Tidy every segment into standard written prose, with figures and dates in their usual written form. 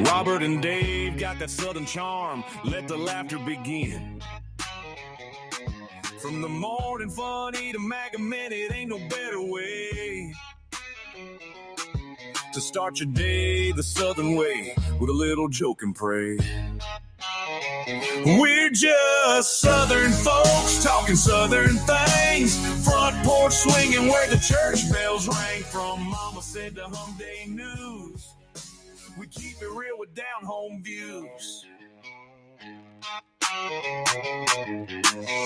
Robert and Dave got that southern charm. Let the laughter begin. From the morning funny to Maga Minute, ain't no better way to start your day the southern way, with a little joke and pray. We're just southern folks talking southern things. Front porch swinging where the church bells rang. From Mama Said to Hum Day News, we keep it real with down home views.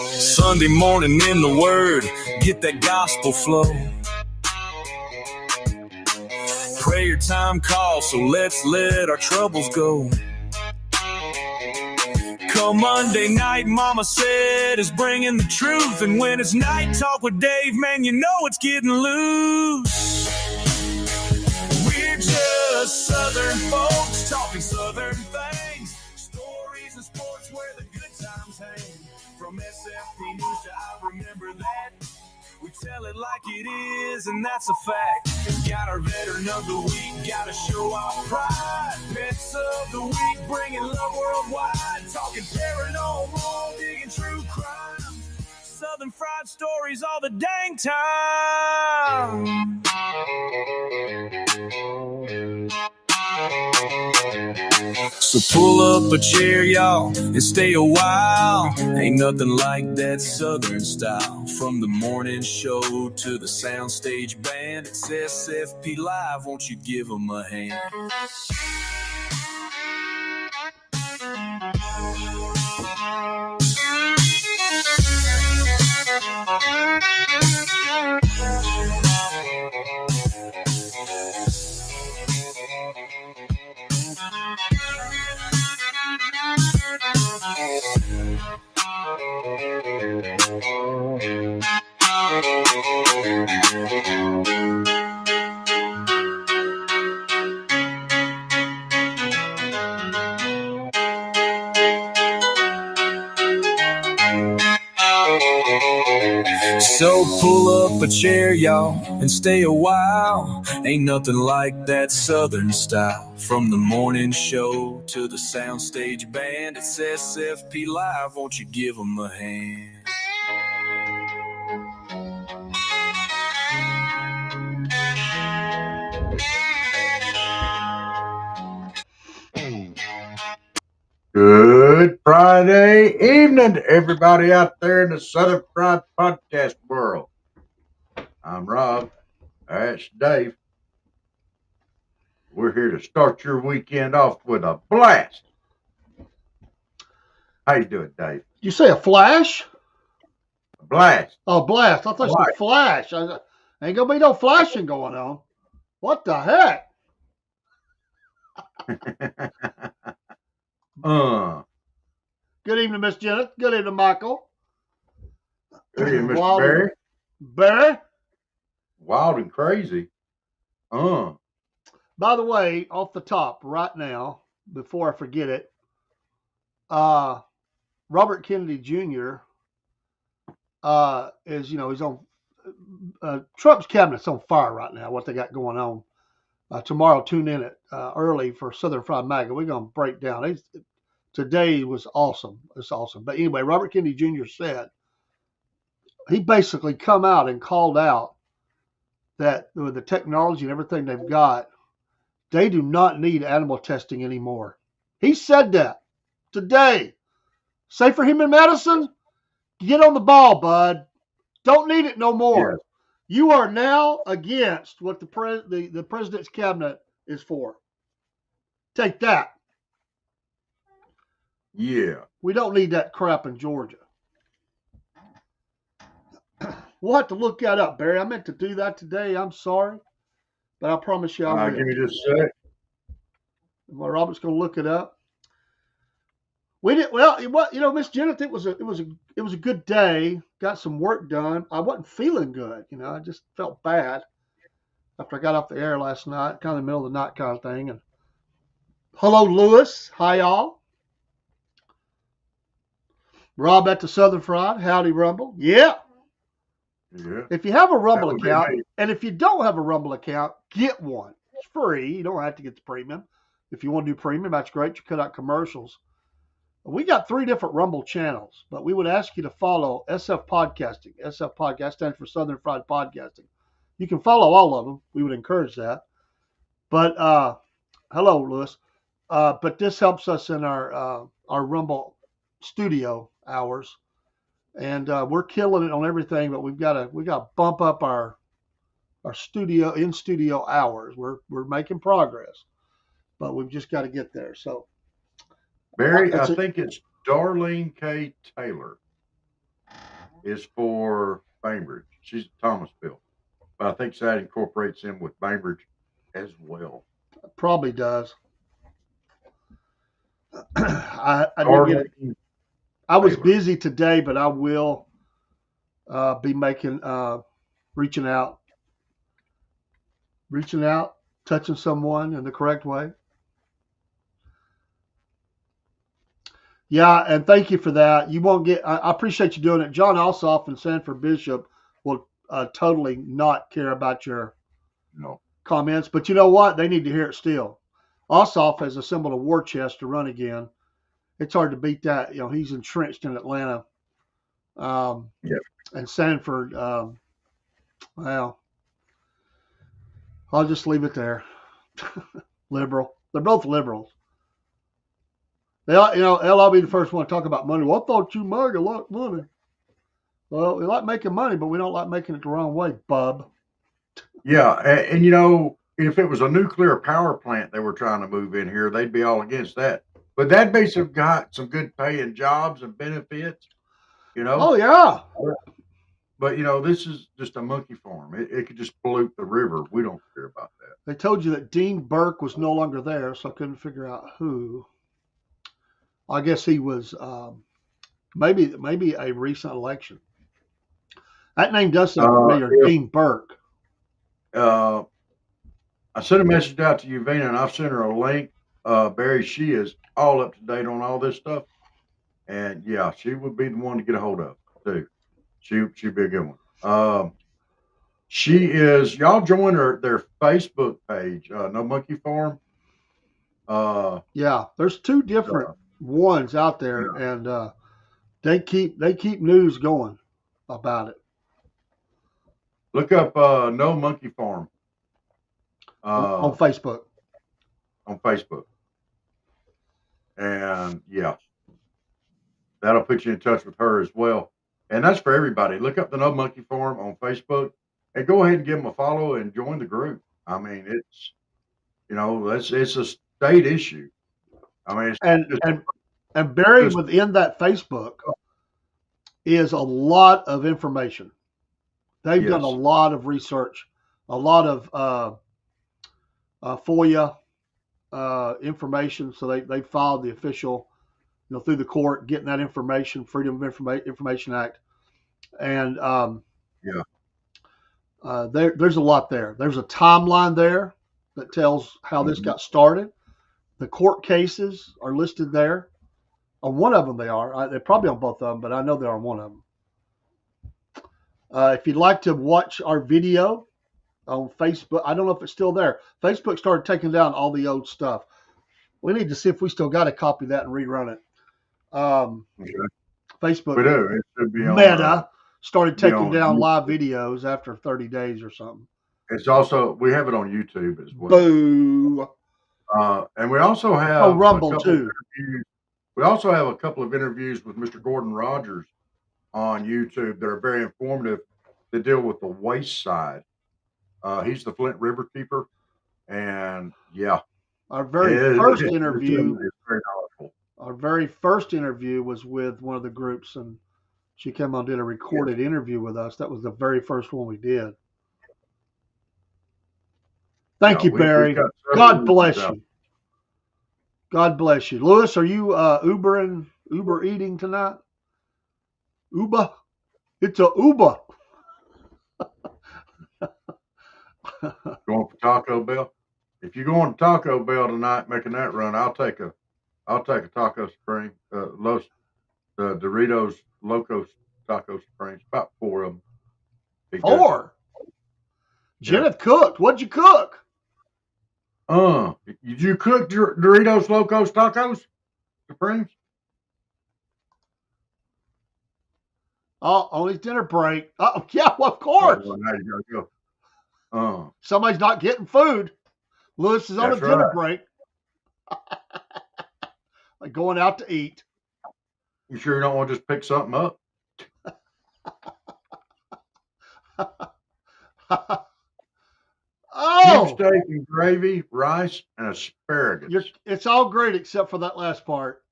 Sunday morning in the Word, get that gospel flow. Prayer time calls, so let's let our troubles go. Come Monday night, Mama Said is bringing the truth. And when it's night talk with Dave, man, you know it's getting loose. We're just southern folks talking southern things. Stories and sports where the good times hang. From SFP News to I Remember That, we tell it like it is, and that's a fact. Got our veteran of the week, gotta show our pride. Pets of the week, bringing love worldwide. Talking paranormal, digging true crime. Southern fried stories all the dang time. So pull up a chair, y'all, and stay a while. Ain't nothing like that southern style. From the morning show to the soundstage band, it's SFP Live, won't you give them a hand? So pull up a chair, y'all, and stay a while. Ain't nothing like that southern style. From the morning show to the soundstage band, it's SFP Live, won't you give them a hand? Good Friday evening to everybody out there in the Southern Fried Podcast world. I'm Rob. That's Dave. We're here to start your weekend off with a blast. How you doing, Dave? You say a flash? A blast. Oh, blast. I thought you said flash. Ain't gonna be no flashing going on. What the heck? Good evening, Miss Janet. Good evening, Michael. Good evening, Mr. Barry. Barry? Wild and crazy. By the way, off the top right now, before I forget it, Robert Kennedy Jr. Is, he's on Trump's cabinet's on fire right now, what they got going on. Tomorrow, tune in at early for Southern Fried Maga. We're going to break down. Today was awesome. It's awesome. But anyway, Robert Kennedy Jr. said, he basically come out and called out that with the technology and everything they've got, they do not need animal testing anymore. He said that today. Say for human medicine, get on the ball, bud. Don't need it no more. Yes. You are now against what the president's cabinet is for. Take that. Yeah. We don't need that crap in Georgia. We'll have to look that up, Barry. I meant to do that today. I'm sorry. But I promise you I will. Give me just a sec. Well, Robert's going to look it up. We did well. Miss Janet, it was a good day. Got some work done. I wasn't feeling good. I just felt bad after I got off the air last night, kind of the middle of the night kind of thing. And hello, Lewis. Hi, y'all. Rob at the Southern Fried. Howdy, Rumble. Yeah. If you have a Rumble account, and if you don't have a Rumble account, get one. It's free. You don't have to get the premium. If you want to do premium, that's great. You cut out commercials. We got 3 different Rumble channels, but we would ask you to follow SF Podcasting. SF Podcast stands for Southern Fried Podcasting. You can follow all of them. We would encourage that. But hello, Lewis. But this helps us in our Rumble studio hours, and we're killing it on everything. But we got to bump up our studio hours. We're making progress, but we've just got to get there. So. Barry, I think it's Darlene K. Taylor is for Bainbridge. She's at Thomasville. But I think that incorporates him with Bainbridge as well. Probably does. I was busy today, but I will be making reaching out, touching someone in the correct way. Yeah, and thank you for that. You won't get. I appreciate you doing it. John Ossoff and Sanford Bishop will totally not care about your comments, but you know what? They need to hear it still. Ossoff has assembled a war chest to run again. It's hard to beat that. You know, he's entrenched in Atlanta. And Sanford, well, I'll just leave it there. Liberal. They're both liberals. They'll be the first one to talk about money. Well, I thought you made a lot of money. Well, we like making money, but we don't like making it the wrong way, bub. Yeah, and you know, if it was a nuclear power plant they were trying to move in here, they'd be all against that. But that base have got some good paying jobs and benefits, you know. Oh, yeah. But, you know, this is just a monkey farm. It could just pollute the river. We don't care about that. They told you that Dean Burke was no longer there, so I couldn't figure out who. I guess he was maybe a recent election. That name does sound familiar, Dean Burke. I sent a message out to Uvena, and I've sent her a link. Barry, she is all up to date on all this stuff. And, yeah, she would be the one to get a hold of, too. She'd be a good one. She is, y'all join their Facebook page, No Monkey Farm. Yeah, there's 2 different ones out there, and they keep news going about it. Look up No Monkey Farm on Facebook. On Facebook, and yeah, that'll put you in touch with her as well. And that's for everybody. Look up the No Monkey Farm on Facebook, and go ahead and give them a follow and join the group. I mean, it's it's a state issue. I mean, and buried within that Facebook is a lot of information. They've done a lot of research, a lot of FOIA information. So they filed the official, through the court, getting that information, Freedom of Information Act, and there's a lot there. There's a timeline there that tells how this got started. The court cases are listed there. On one of them they are. They're probably on both of them, but I know they're on one of them. If you'd like to watch our video on Facebook, I don't know if it's still there. Facebook started taking down all the old stuff. We need to see if we still got to copy that and rerun it. Facebook we do. It should be on, Meta started taking down live videos after 30 days or something. It's also, we have it on YouTube as well. Boo. And we also have Rumble too. We also have a couple of interviews with Mr. Gordon Rogers on YouTube that are very informative. That deal with the waste side. He's the Flint River keeper, and our very first interview is very powerful. Our very first interview was with one of the groups, and she came on and did a recorded interview with us. That was the very first one we did. Thank you, Barry. God bless you. God bless you. Lewis, are you Uber eating tonight? Uber? It's a Uber. Going for Taco Bell? If you're going to Taco Bell tonight, making that run, I'll take a Taco Supreme, the Doritos Locos Taco Supremes, about 4 of them. 4? Jennifer cooked. What'd you cook? Did you cook Doritos Locos Tacos Supremes? Oh, on his dinner break. Oh, yeah, well, of Oh, course. well, now you gotta go. Somebody's not getting food. Lewis is on a That's dinner right. break. Like going out to eat. You sure you don't want to just pick something up? Cube Oh, steak and gravy, rice, and asparagus. it's all great except for that last part.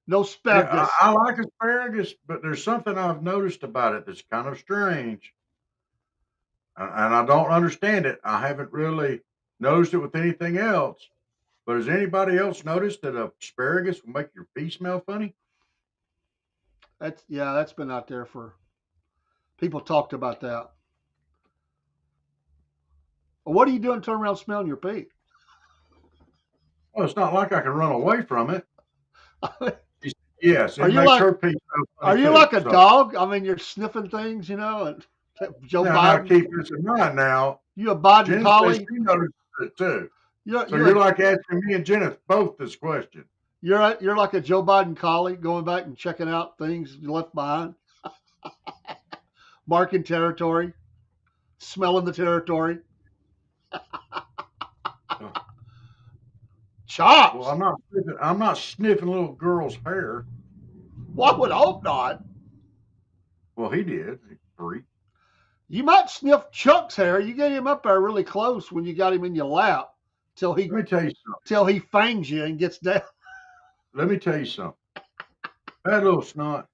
No Yeah, asparagus. I like asparagus, but there's something I've noticed about it that's kind of strange. And I don't understand it. I haven't really noticed it with anything else. But has anybody else noticed that asparagus will make your pee smell funny? That's been out there for people talked about that. Well, what are you doing? Turn around smelling your pee. Well, it's not like I can run away from it. Yes, Are it you makes like her pee smell are funny you too. like a So dog? I mean, you're sniffing things, and Joe now Biden. keep this in mind now. You a Biden Jen says collie? she noticed it too. You're So you're you're a, like asking me and Jennifer both this question. you're like a Joe Biden collie, going back and checking out things you left behind, marking territory, smelling the territory. Chops. Well, I'm not sniffing little girl's hair. Well, I would hope not. Well, he did. Freak. You might sniff Chuck's hair. You get him up there really close when you got him in your lap till Let me tell you something. he fangs you and gets down. Let me tell you something. I had a little snot.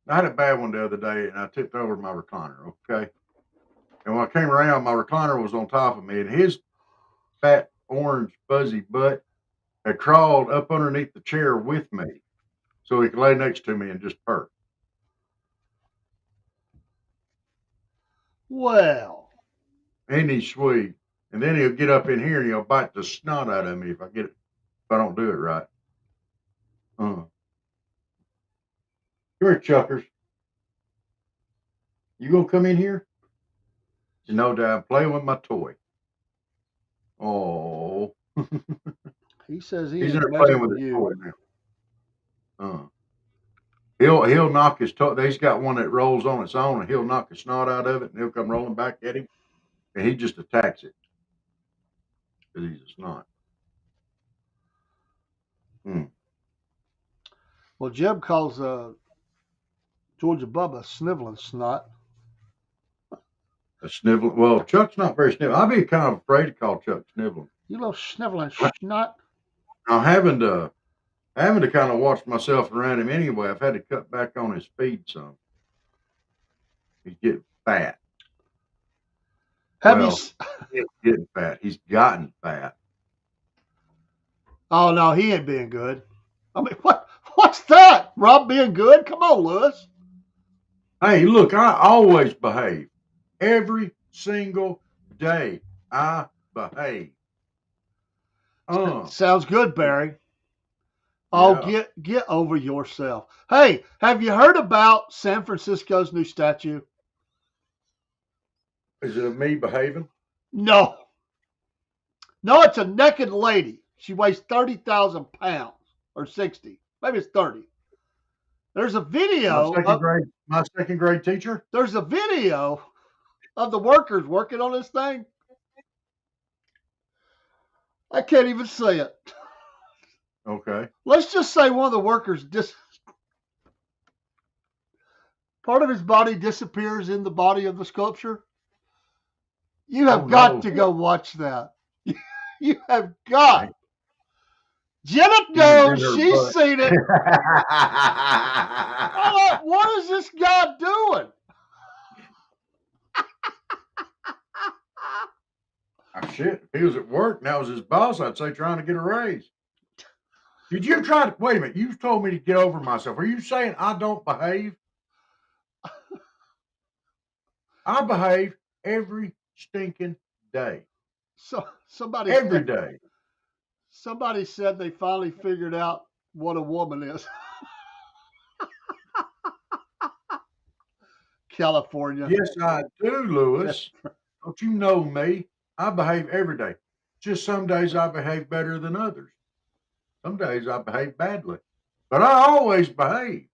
I had a bad one the other day, and I tipped over my recliner. Okay, and when I came around, my recliner was on top of me, and his fat, orange, fuzzy butt had crawled up underneath the chair with me, so he could lay next to me and just purr. Well, And he's sweet. And then he'll get up in here and he'll bite the snot out of me if I don't do it right. Come here, Chuckers. You gonna come in here? No, Dad, I'm playing with my toy. Oh, he says he he's ain't in there playing messing with with his you. toy now. He'll knock his toy. He's got one that rolls on its own, and he'll knock the snot out of it, and he'll come rolling back at him, and he just attacks it because he's a snot. Well, Jeb calls Georgia Bubba sniveling snot. A sniveling. Well, Chuck's not very sniveling. I'd be kind of afraid to call Chuck sniveling. You little sniveling snot. I'm having to kind of watch myself around him anyway. I've had to cut back on his feed some. He's getting fat. He's getting fat. He's gotten fat. Oh no, he ain't being good. I mean, what's that? Rob being good? Come on, Lewis. Hey, look, I always behave. Every single day, I behave. Sounds good, Barry. Oh, Yeah. get over yourself. Hey, have you heard about San Francisco's new statue? Is it me behaving? No. No, it's a naked lady. She weighs 30,000 pounds or 60. Maybe it's 30. There's a video. My second grade teacher? There's a video of the workers working on this thing. I can't even say it. Okay. Let's just say one of the workers part of his body disappears in the body of the sculpture. You have got to go watch that. You have got. Jenna knows. She's seen it. I'm like, what is this guy doing? Oh, shit. If he was at work and that was his boss, I'd say trying to get a raise. Did you try to wait a minute? You told me to get over myself. Are you saying I don't behave? I behave every stinking day. So somebody every day. Somebody said they finally figured out what a woman is. California. Yes, I do, Lewis. Don't you know me? I behave every day. just some days I behave better than others. Some days I behave badly, but I always behave.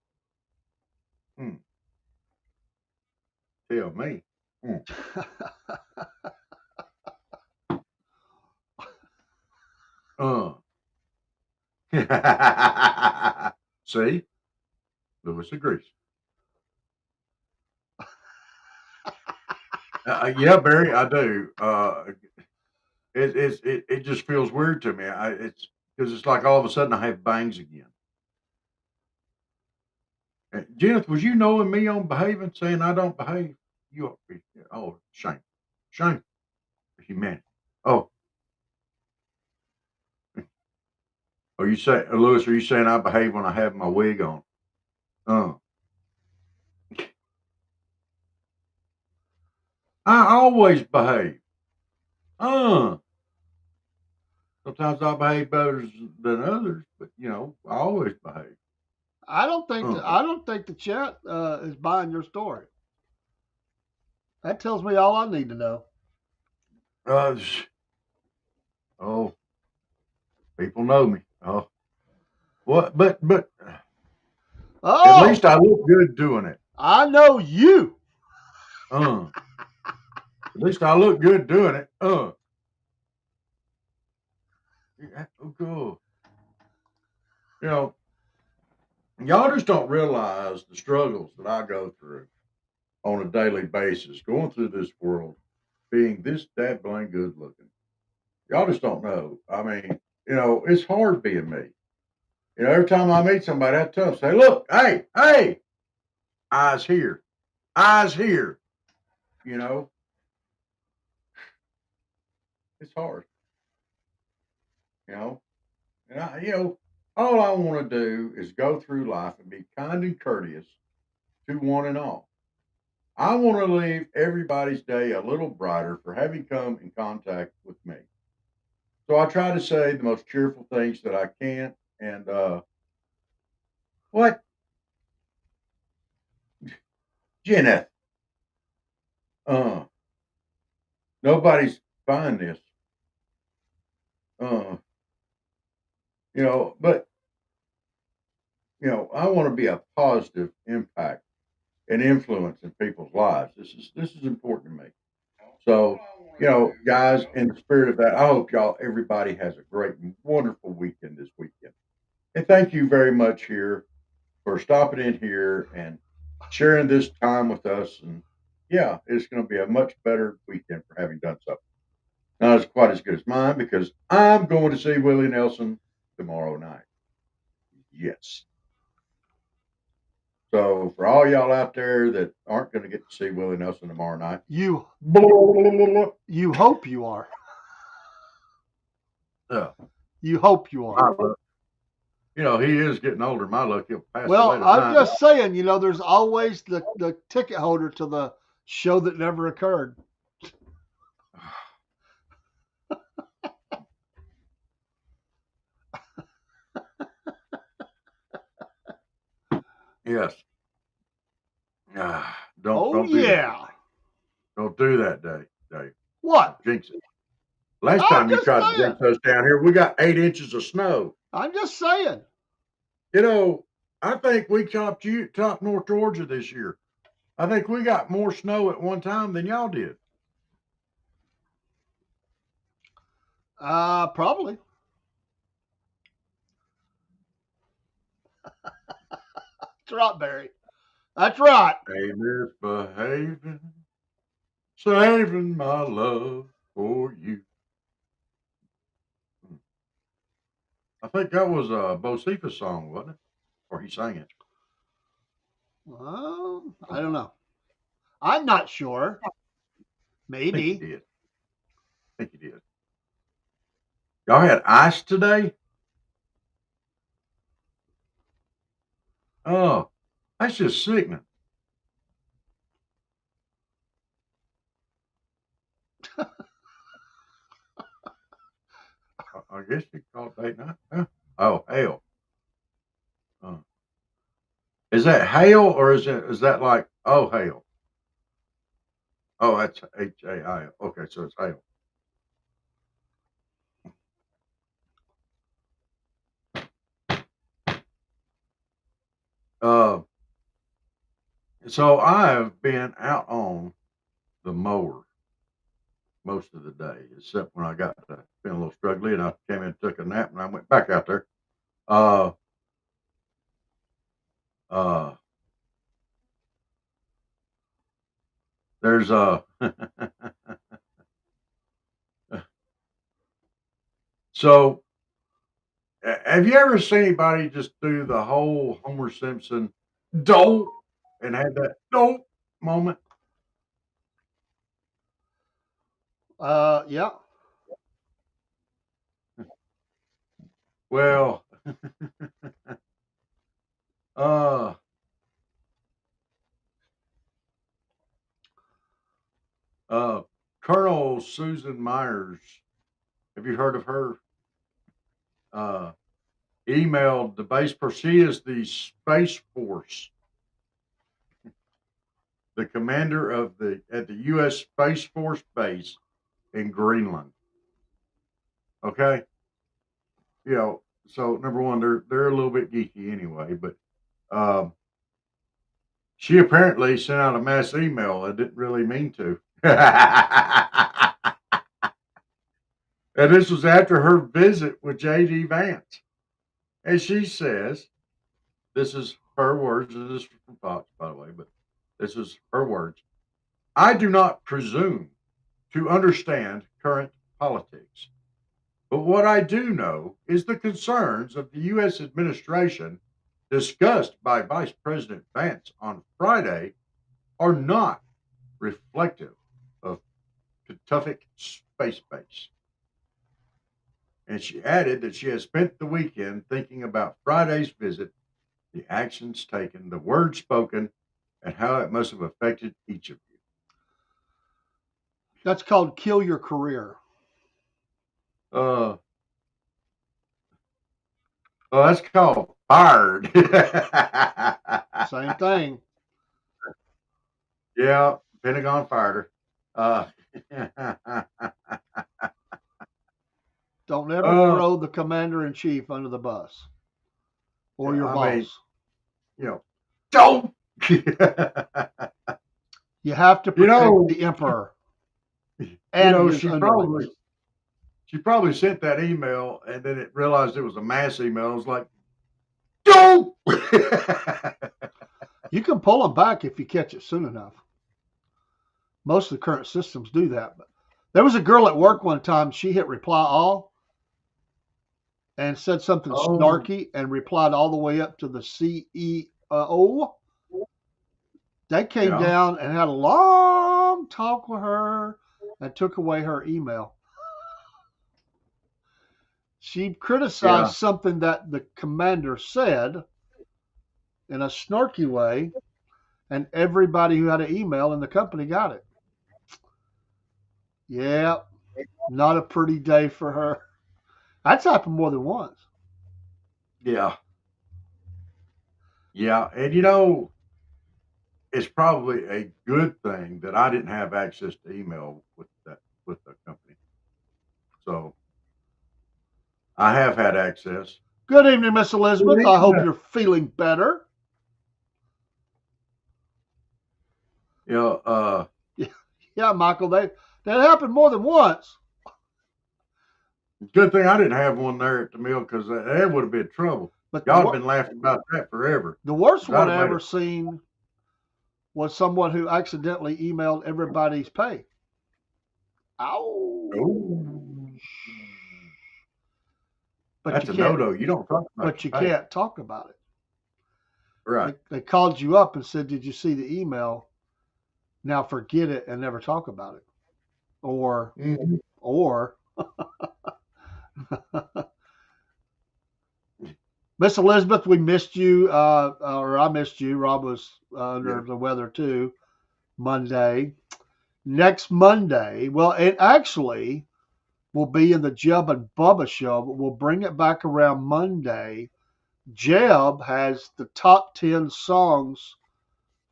Hmm, tell me. Hmm. Uh. See, Lewis agrees. Yeah, Barry, I do. It just feels weird to me. It's because it's like all of a sudden I have bangs again. Jennifer, was you knowing me on behaving, saying I don't behave? You ought to be. Oh, shame, shame, humanity. Oh, are you saying, Lewis? Are you saying I behave when I have my wig on? Uh, I always behave. Uh, sometimes I behave better than others, but I always behave. I don't think Uh, the chat is buying your story. That tells me all I need to know. uh, oh, people know me. Oh, what? But at Oh, least I look good doing it. I know you. At least I look good doing it. Yeah, oh, cool. You know, y'all just don't realize the struggles that I go through on a daily basis, going through this world, being this dad blank good looking. Y'all just don't know. I mean, it's hard being me. Every time I meet somebody, I tell them, say, look, hey, eyes here, eyes here. You know, it's hard. You know, and all I want to do is go through life and be kind and courteous to one and all. I want to leave everybody's day a little brighter for having come in contact with me. So I try to say the most cheerful things that I can. And what, Jeneth? Uh, nobody's buying this. Uh, but I want to be a positive impact and influence in people's lives. This is important to me. So, guys, in the spirit of that, I hope everybody has a great and wonderful weekend this weekend. And thank you very much here for stopping in here and sharing this time with us. And yeah, it's going to be a much better weekend for having done so. Not as quite as good as mine because I'm going to see Willie Nelson tomorrow night. Yes. So for all y'all out there that aren't going to get to see Willie Nelson tomorrow night, You you hope you are. You hope you are. He is getting older. My luck, he'll pass Well, away tonight. I'm just saying, there's always the ticket holder to the show that never occurred. Yes. Don't do that, Dave. What? Jinx it. Last time you tried to jinx us down here, we got 8 inches of snow. I'm just saying. I think we topped North Georgia this year. I think we got more snow at one time than y'all did. Probably. That's right, Barry. That's right. Hey, misbehaving, saving my love for you. I think that was a Bocephus song, wasn't it? Or he sang it. Well, I don't know. I'm not sure. Maybe. I think he did. Y'all had ice today? Oh, that's just sickening. I guess you call it date night. Huh? Oh, hail. Is that hail or is that like hail? Oh, that's HAI. Okay, so it's hail. So I have been out on the mower most of the day, except when I got to feeling a little struggly and I came in and took a nap and I went back out there. Uh, uh, there's so have you ever seen anybody just do the whole Homer Simpson dope and had that dope moment? Yeah. Well, uh, uh, Colonel Susan Myers, have you heard of her? Uh, Emailed the base. She is the Space Force, the commander of the at the U.S. Space Force base in Greenland. Okay, so number one, they're a little bit geeky anyway, but um, she apparently sent out a mass email. I didn't really mean to. And this was after her visit with J.D. Vance. And she says, this is her words. This is from Fox, by the way, but this is her words. I do not presume to understand current politics, but what I do know is the concerns of the U.S. administration discussed by Vice President Vance on Friday are not reflective of Patuxent Space Base. And she added that she has spent the weekend thinking about Friday's visit, the actions taken, the words spoken, and how it must have affected each of you. That's called kill your career. Uh, well, that's called fired. Same thing. Yeah, Pentagon fired her. Don't ever throw the commander in chief under the bus or your boss. Don't. You have to protect the emperor. And she probably sent that email and then it realized it was a mass email. It was like, don't. You can pull them back if you catch it soon enough. Most of the current systems do that. But there was a girl at work one time. She hit reply all and said something snarky and replied all the way up to the CEO. They came down and had a long talk with her and took away her email. She criticized something that the commander said in a snarky way, and everybody who had an email in the company got it. Yeah, not a pretty day for her. That's happened more than once. Yeah. Yeah. And it's probably a good thing that I didn't have access to email with the company. So I have had access. Good evening, Miss Elizabeth. I hope you're feeling better. Yeah, Michael, that happened more than once. Good thing I didn't have one there at the mill because that would have been trouble. But y'all have been laughing about that forever. The worst one I ever seen was someone who accidentally emailed everybody's pay. Ow. Oh. But that's a no-no. You don't talk about it. But you can't talk about it. Right. They called you up and said, did you see the email? Now forget it and never talk about it. Or Miss Elizabeth, we missed you, or I missed you. Rob was under the weather too. Monday. Next Monday, well, it actually will be in the Jeb and Bubba show, but we'll bring it back around Monday. Jeb has the top 10 songs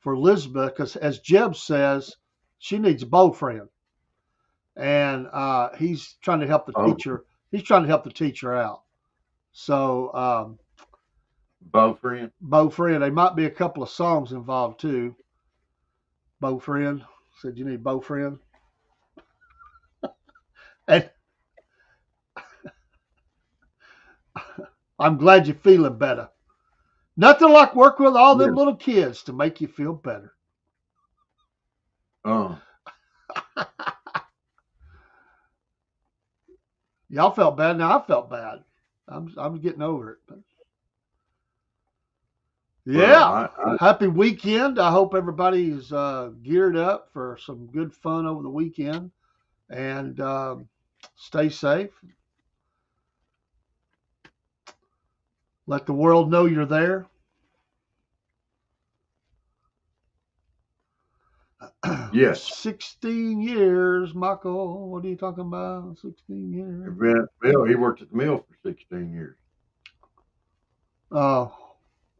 for Elizabeth because, as Jeb says, she needs a boyfriend. And he's trying to help the teacher. He's trying to help the teacher out. So, boyfriend. There might be a couple of songs involved too. Beau friend. Said you need Beau friend. And I'm glad you're feeling better. Nothing like working with all them Yeah. little kids to make you feel better. Y'all felt bad. Now I felt bad. I'm getting over it. But yeah. Well, Happy weekend. I hope everybody's geared up for some good fun over the weekend. And stay safe. Let the world know you're there. yes. 16 years, Michael. What are you talking about? 16 years. Bill, he worked at the mill for 16 years. Oh,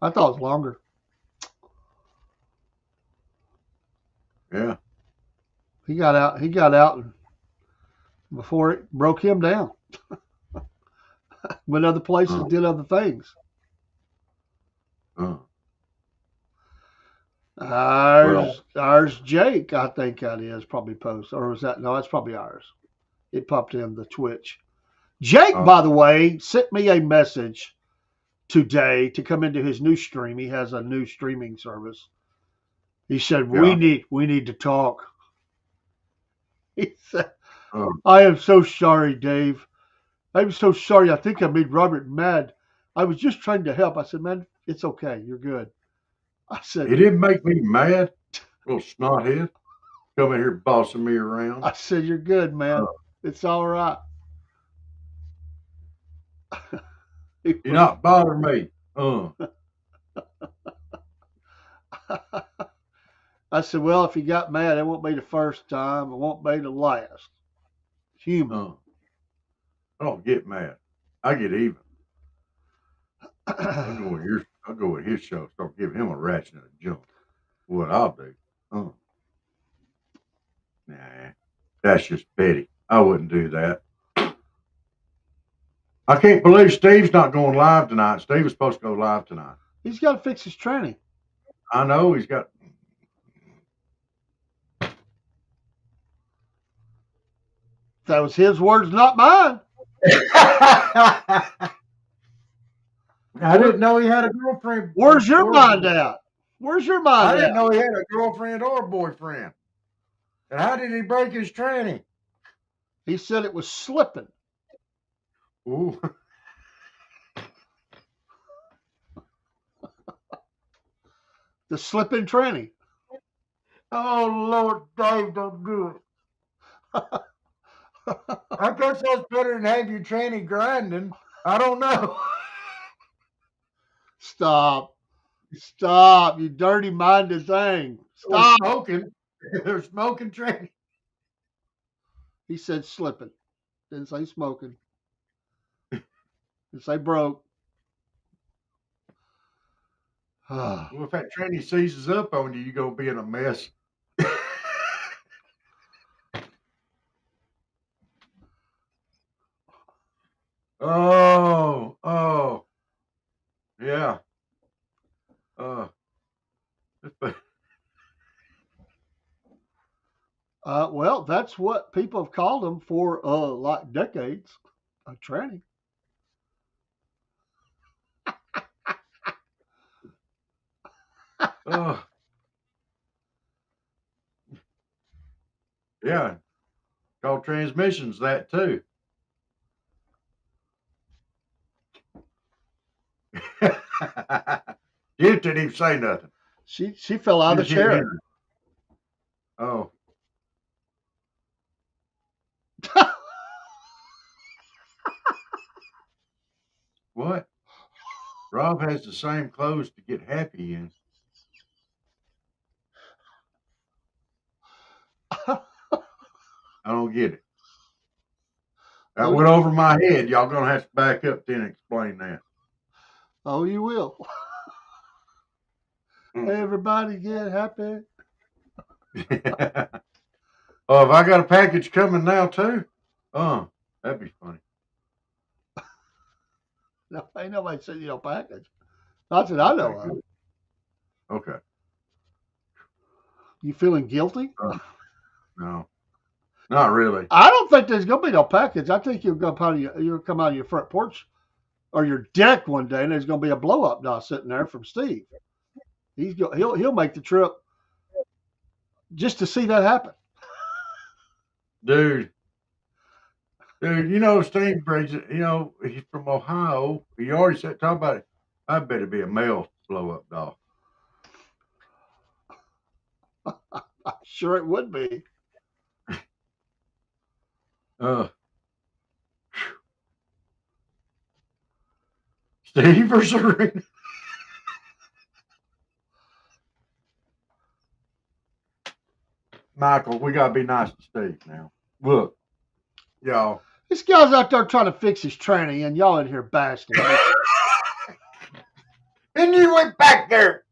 I thought it was longer. Yeah. He got out and before it broke him down. Went other places, did other things. Ours, Jake, I think that is probably post. Or was that? No, that's probably ours. It popped in the Twitch. Jake, by the way, sent me a message today to come into his new stream. He has a new streaming service. He said, we need to talk. He said, I am so sorry, Dave. I'm so sorry. I think I made Robert mad. I was just trying to help. I said, man, it's okay. You're good. I said, it didn't make me mad. Little snothead coming here bossing me around. I said, you're good, man. It's all right. You're not bothering me. I said, well, if you got mad, it won't be the first time. It won't be the last. Human. I don't get mad. I get even. I'll go with his show. Start giving him a ratchet and a jump. What I'll do. Nah, that's just petty. I wouldn't do that. I can't believe Steve's not going live tonight. Steve was supposed to go live tonight. He's got to fix his tranny. I know he's got. That was his words, not mine. I didn't know he had a girlfriend. Where's your mind at? Where's your mind at? I didn't know he had a girlfriend or a boyfriend. And how did he break his tranny? He said it was slipping. Ooh. The slipping tranny. Oh, Lord, Dave, don't do it. I guess that's better than have your tranny grinding. I don't know. Stop, you dirty-minded thing. Stop. They're smoking tranny. He said slipping. Didn't say smoking. Didn't say broke. Well, if that tranny seizes up on you, you're going to be in a mess. Oh, yeah. Well, that's what people have called them for like decades. A tranny. Yeah. Called transmissions that too. You didn't even say nothing. She fell out of the chair. Oh. What? Rob has the same clothes to get happy in. I don't get it. That went over my head. Y'all gonna have to back up then and explain that. Oh, you will. Everybody get happy. Oh, have I got a package coming now too? That'd be funny. No, ain't nobody sent you a package. Not that I know of. Okay. You feeling guilty? No, not really. I don't think there's gonna be no package. I think you'll come out of your front porch or your deck one day, and there's gonna be a blow up doll sitting there from Steve. He'll make the trip just to see that happen. Dude, Steve brings it, he's from Ohio. He already said, talk about it. I bet it'd be a male blow up doll. I'm sure it would be. Steve or Serena? Michael, we gotta be nice to Steve now. Look, y'all. This guy's out there trying to fix his tranny, and y'all in here bashing him. And you went back there.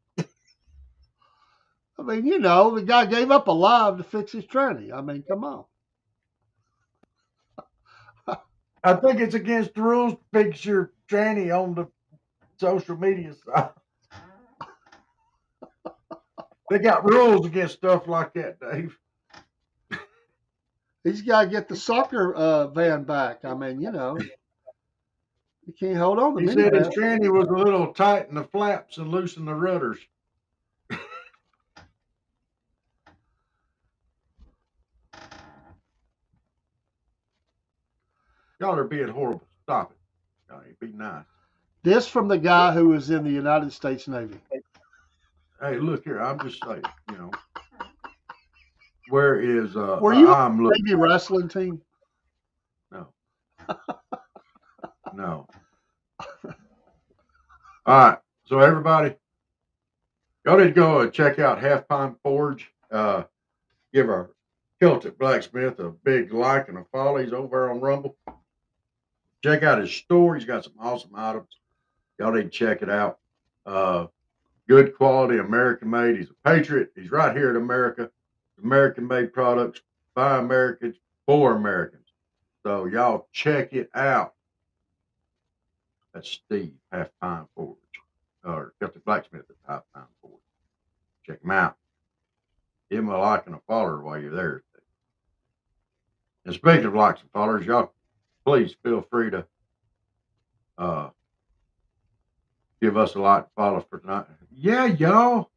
I mean, the guy gave up alive to fix his tranny. I mean, come on. I think it's against the rules to fix your tranny on the social media side. They got rules against stuff like that, Dave. He's got to get the soccer van back. I mean, you can't hold on to He said his tranny was a little tight in the flaps and loose in the rudders. Y'all are being horrible. Stop it. Y'all ain't be nice. This from the guy who was in the United States Navy. Hey, look here. I'm just saying, where is Were you on the Navy wrestling team? No. No. All right. So everybody, y'all need to go check out Half Pine Porch. Give our Celtic Blacksmith a big like and a follow. He's over on Rumble. Check out his store. He's got some awesome items. Y'all need to check it out. Good quality, American made. He's a patriot. He's right here in America. American made products by Americans for Americans. So y'all check it out. That's Steve, Half Pine Forge, or Celtic Blacksmith at Half Pine Forge. Check him out. Give him a like and a follower while you're there. And speaking of likes and followers, y'all please feel free to give us a like and follow for tonight. Yeah, y'all.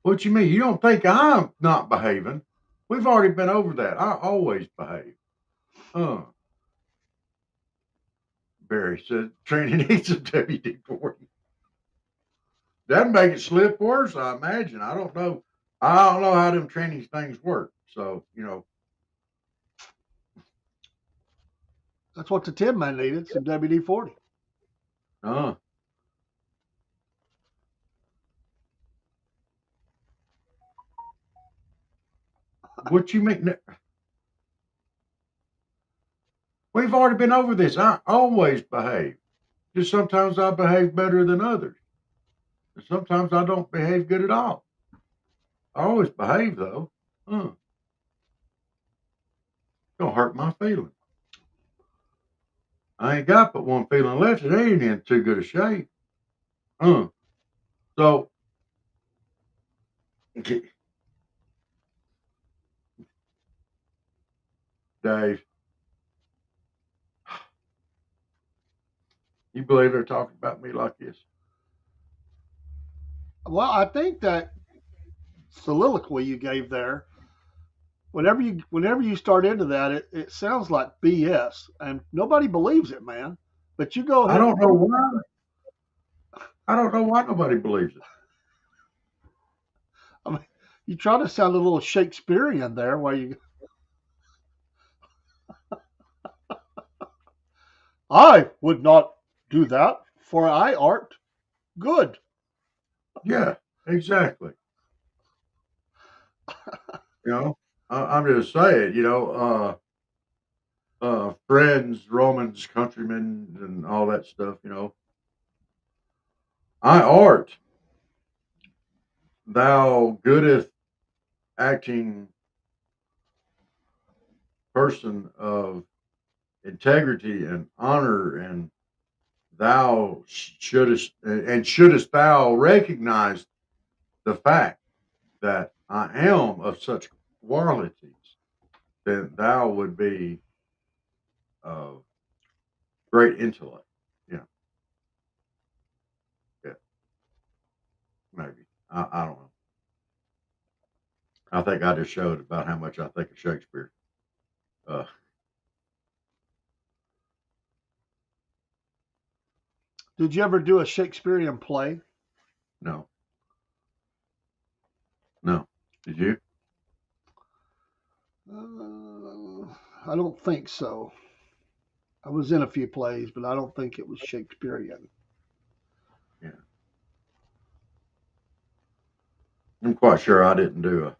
What you mean? You don't think I'm not behaving? We've already been over that. I always behave. Barry said training needs some WD-40. That'd make it slip worse, I imagine. I don't know. I don't know how them training things work. So, That's what the Tin Man needed, some WD-40. What you mean? We've already been over this. I always behave. Just sometimes I behave better than others. And sometimes I don't behave good at all. I always behave, though. Don't hurt my feelings. I ain't got but one feeling left. It ain't in too good a shape. So, Dave, you believe they're talking about me like this? Well, I think that soliloquy you gave there, whenever you start into that, it sounds like BS, and nobody believes it, man. But you go ahead. I don't know why. I don't know why nobody believes it. I mean, you try to sound a little Shakespearean there, where you. I would not do that, for I art good. Yeah, exactly. I'm just saying, friends, Romans, countrymen, and all that stuff, I art, thou goodeth acting person of integrity and honor, and thou shouldest thou recognize the fact that I am of such qualities, then thou would be of great intellect. Yeah, yeah, maybe. I don't know. I think I just showed about how much I think of Shakespeare. Uh, Did you ever do a Shakespearean play? no, no. Did you? I don't think so. I was in a few plays, but I don't think it was Shakespearean. Yeah. I'm quite sure I didn't do a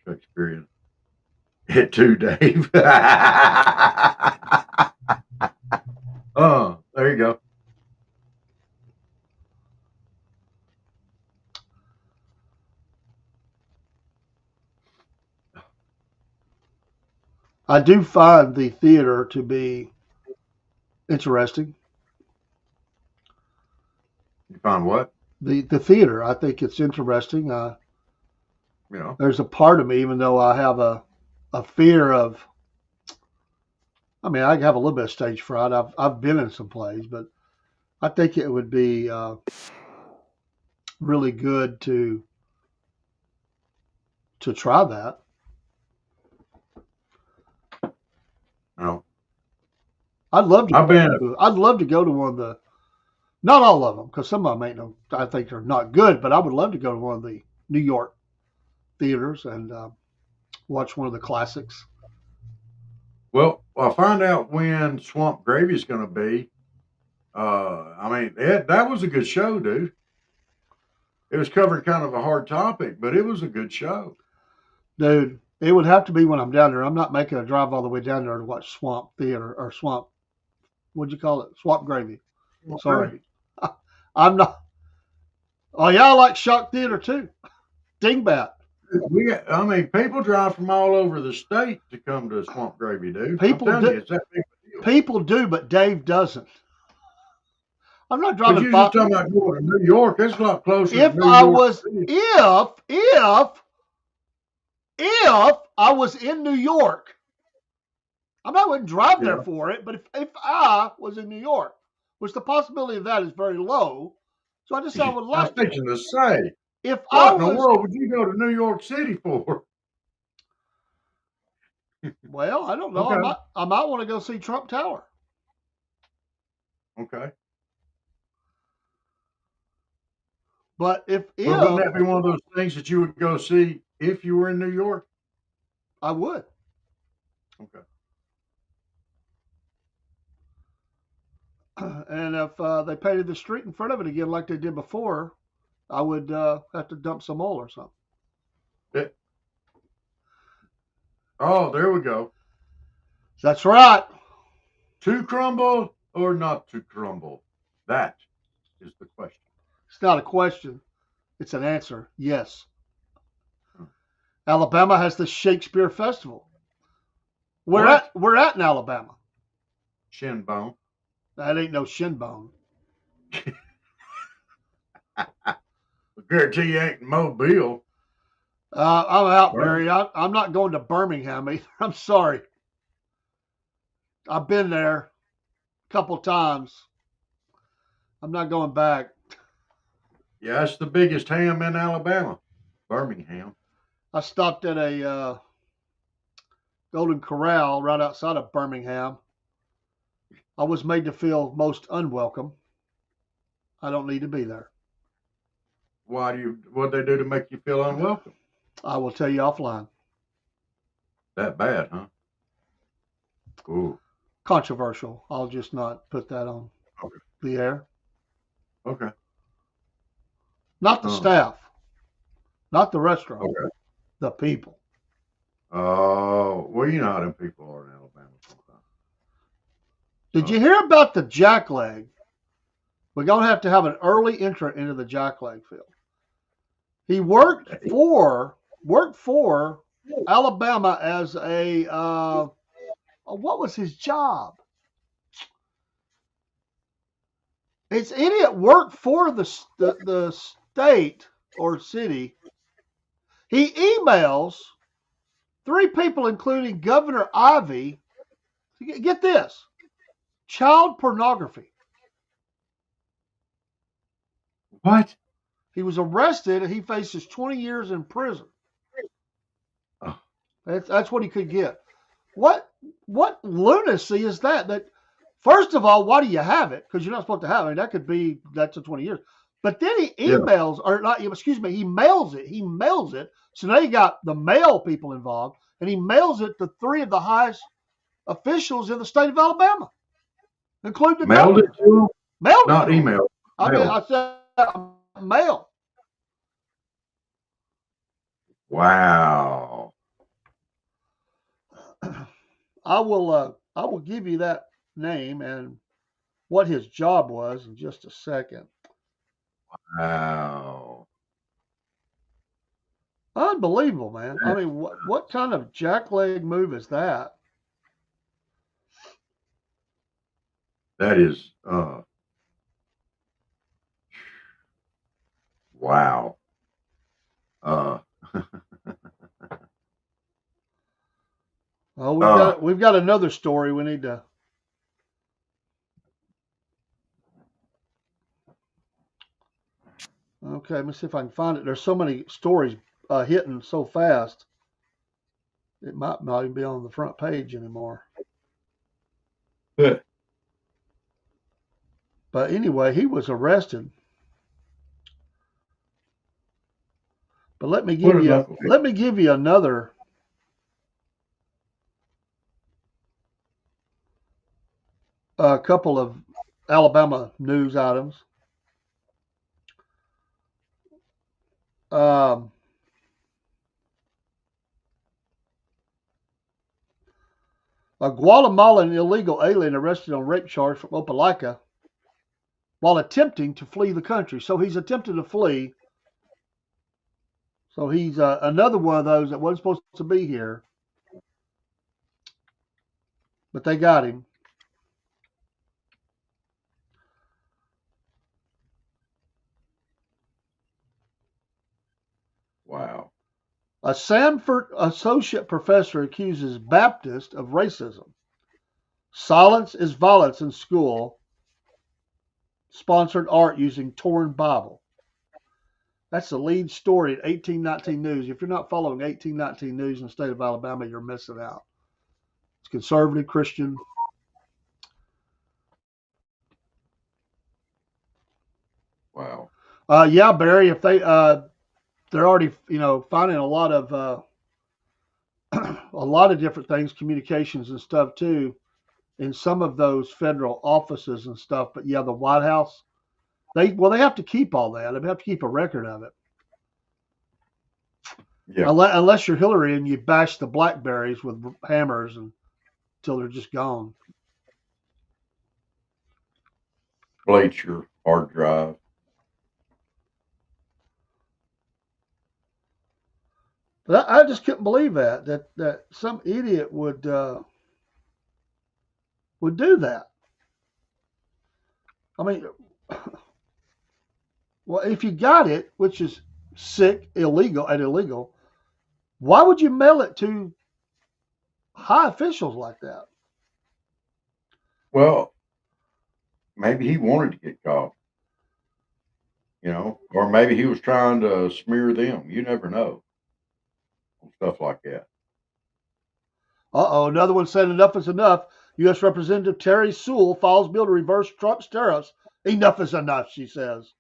Shakespearean hit too, Dave. Oh, there you go. I do find the theater to be interesting. You found what? The theater, I think it's interesting. You know, There's a part of me, even though I have a fear of. I mean, I have a little bit of stage fright. I've been in some plays, but I think it would be really good to try that. you know. I'd love to. I've been. I'd love to go to one of the. Not all of them, because some of them ain't no. I think they're not good, but I would love to go to one of the New York theaters and watch one of the classics. Well, I'll find out when Swamp Gravy is going to be. I mean, that was a good show, dude. It was covering kind of a hard topic, but it was a good show. Dude, it would have to be when I'm down there. I'm not making a drive all the way down there to watch Swamp Theater or Swamp. What'd you call it? Swamp Gravy. Sorry, I'm not. Oh yeah, I like Shock Theater too. Dingbat. I mean, people drive from all over the state to come to Swamp Gravy, dude. People I'm telling do. you, it's that big a deal. People do, but Dave doesn't. I'm not But driving you're just five. talking about going to New York. It's a lot closer to If New I York was, City. if I was in New York, I'm not going to drive there Yeah. for it. But if I was in New York, which the possibility of that is very low, so I just said I would I was like to. fixing to say, If I what in the was, world would you go to New York City for? well, I don't know. Okay. I might want to go see Trump Tower. Okay. But But wouldn't that be one of those things that you would go see if you were in New York? I would. Okay. And if they painted the street in front of it again like they did before, I would have to dump some oil or something. Yeah. Oh, there we go. That's right. To crumble or not to crumble? That is the question. It's not a question. It's an answer. Yes. Hmm. Alabama has the Shakespeare Festival. What? We're at in Alabama. Shin bone. That ain't no shin bone. I guarantee you ain't in Mobile. I'm out, Right. Barry. I'm not going to Birmingham either. I'm sorry. I've been there a couple times. I'm not going back. Yeah, that's the biggest ham in Alabama. Birmingham. I stopped at a Golden Corral right outside of Birmingham. I was made to feel most unwelcome. I don't need to be there. What'd they do to make you feel unwelcome? I will tell you offline. That bad, huh? Ooh. Controversial. I'll just not put that on Okay. the air. Okay. Not the staff, not the restaurant, Okay. the people. Oh, well, you know how them people are in Alabama sometimes. Did you hear about the jackleg? We're going to have an early entrant into the jackleg field. He worked for Alabama as a what was his job? It's idiot worked for the state or city. He emails 3 people, including Governor Ivey. Get this: child pornography. What? He was arrested and he faces 20 years in prison. Oh, That's what he could get. What lunacy is that? That first of all, why do you have it? Because you're not supposed to have it. I mean, that's a 20 years. But then he yeah. emails, or not, excuse me, he mails it. He mails it. So now you got the mail people involved, and he mails it to 3 of the highest officials in the state of Alabama, including the Mailed it governor. to him? Mailed it Not to him. email. I said mail. Wow. I will give you that name and what his job was in just a second. Wow. Unbelievable, man. I mean, what kind of jackleg move is that? That is wow. Oh, we've got another story we need to. Okay, let me see if I can find it. There's so many stories hitting so fast. It might not even be on the front page anymore. But anyway, he was arrested. But let me give you another couple of Alabama news items. A Guatemalan illegal alien arrested on rape charge from Opelika while attempting to flee the country. So he's attempted to flee. So he's another one of those that wasn't supposed to be here, but they got him. wow. A Sanford associate professor accuses Baptist of racism. Silence is violence in school. Sponsored art using torn Bible. That's the lead story at 1819 News. If you're not following 1819 News in the state of Alabama, you're missing out. It's conservative Christian. Wow. Yeah, Barry. If they're already finding a lot of different things, communications and stuff too, in some of those federal offices and stuff. But yeah, the White House, they have to keep all that. They have to keep a record of it. Yeah. Unless you're Hillary and you bash the Blackberries with hammers until they're just gone. Blade your hard drive. But I just couldn't believe that some idiot would do that. I mean, well, if you got it, which is sick, illegal, why would you mail it to high officials like that? Well, maybe he wanted to get caught, or maybe he was trying to smear them. You never know. Stuff like that. Another one said enough is enough. U.S. Representative Terry Sewell files bill to reverse Trump's tariffs. Enough is enough, she says.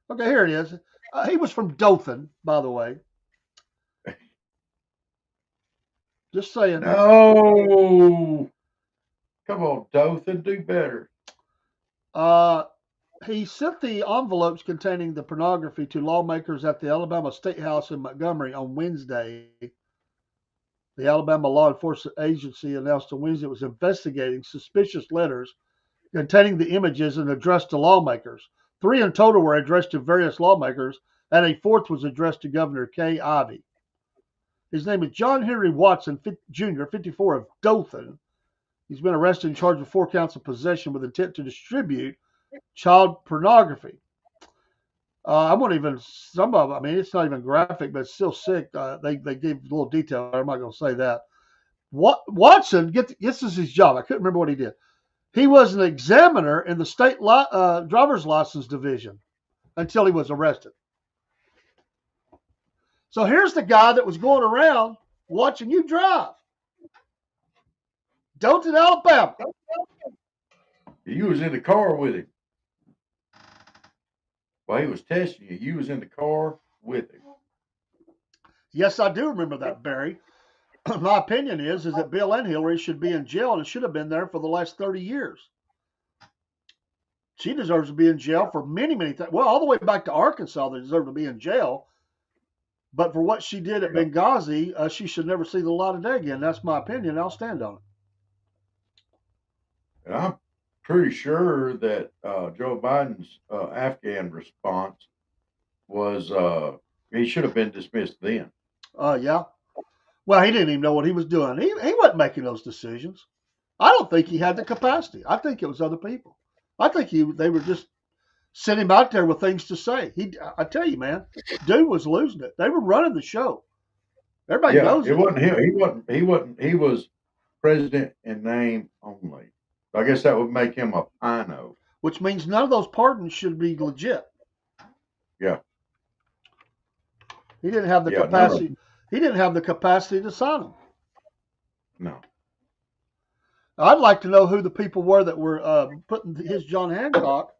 Okay, here it is. He was from Dothan, by the way. Just saying. No. Come on, Dothan, do better. He sent the envelopes containing the pornography to lawmakers at the Alabama State House in Montgomery on Wednesday. The Alabama Law Enforcement Agency announced on Wednesday it was investigating suspicious letters containing the images and addressed to lawmakers. 3 in total were addressed to various lawmakers, and a 4th was addressed to Governor Kay Ivey. His name is John Henry Watson Jr., 54, of Dothan. He's been arrested and charged with 4 counts of possession with intent to distribute child pornography. I won't even, some of them, I mean, it's not even graphic, but it's still sick. They gave a little detail. I'm not going to say that. Watson, this is his job. I couldn't remember what he did. He was an examiner in the state driver's license division until he was arrested. So here's the guy that was going around watching you drive. Don't in Alabama. You was in the car with him. While he was testing you, you was in the car with him. Yes, I do remember that, Barry. My opinion is that Bill and Hillary should be in jail and should have been there for the last 30 years. She deserves to be in jail for many, many things. Well, all the way back to Arkansas, they deserve to be in jail. But for what she did at Benghazi, she should never see the light of day again. That's my opinion. I'll stand on it. And I'm pretty sure that Joe Biden's Afghan response was he should have been dismissed then. Yeah. Well, he didn't even know what he was doing. He wasn't making those decisions. I don't think he had the capacity. I think it was other people. I think they were just sent him out there with things to say. I tell you, man, dude was losing it. They were running the show. Everybody knows it wasn't him. He wasn't. He was president in name only. I guess that would make him a pino. Which means none of those pardons should be legit. Yeah. He didn't have the capacity. He didn't have the capacity to sign them. No. I'd like to know who the people were that were putting his John Hancock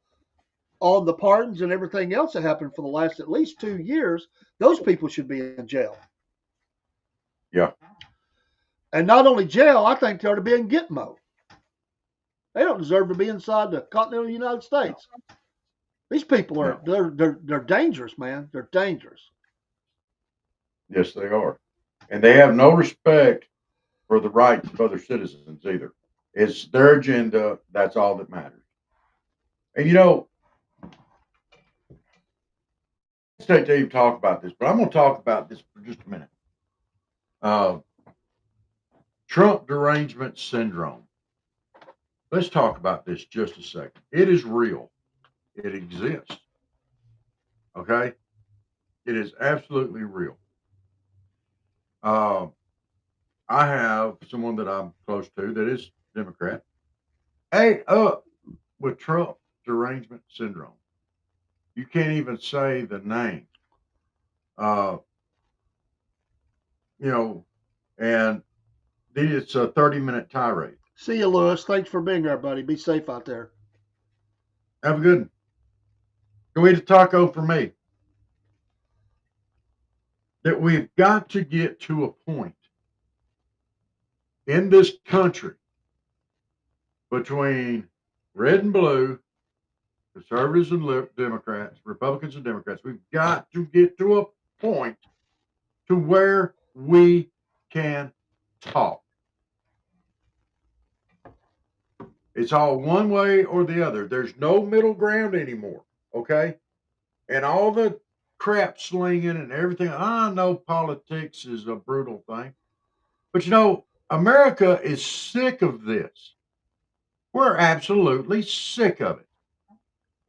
on the pardons and everything else that happened for the last at least 2 years. Those people should be in jail. Yeah. And not only jail, I think they ought to be in Gitmo. They don't deserve to be inside the continental United States. These people are they're dangerous, man. They're dangerous. Yes, they are. And they have no respect for the rights of other citizens either. It's their agenda. That's all that matters. And you know, I hate to even talk about this, but I'm going to talk about this for just a minute. Trump derangement syndrome. Let's talk about this just a second. It is real. It exists. Okay? It is absolutely real. I have someone that I'm close to that is Democrat. Ate up with Trump derangement syndrome. You can't even say the name. And it's a 30-minute tirade. See you, Lewis. Thanks for being there, buddy. Be safe out there. Have a good one. Go eat a taco for me. That we've got to get to a point in this country between red and blue, conservatives and Democrats, Republicans and Democrats. We've got to get to a point to where we can talk. It's all one way or the other. There's no middle ground anymore, okay? And all the crap slinging and everything. I know politics is a brutal thing. But America is sick of this. We're absolutely sick of it.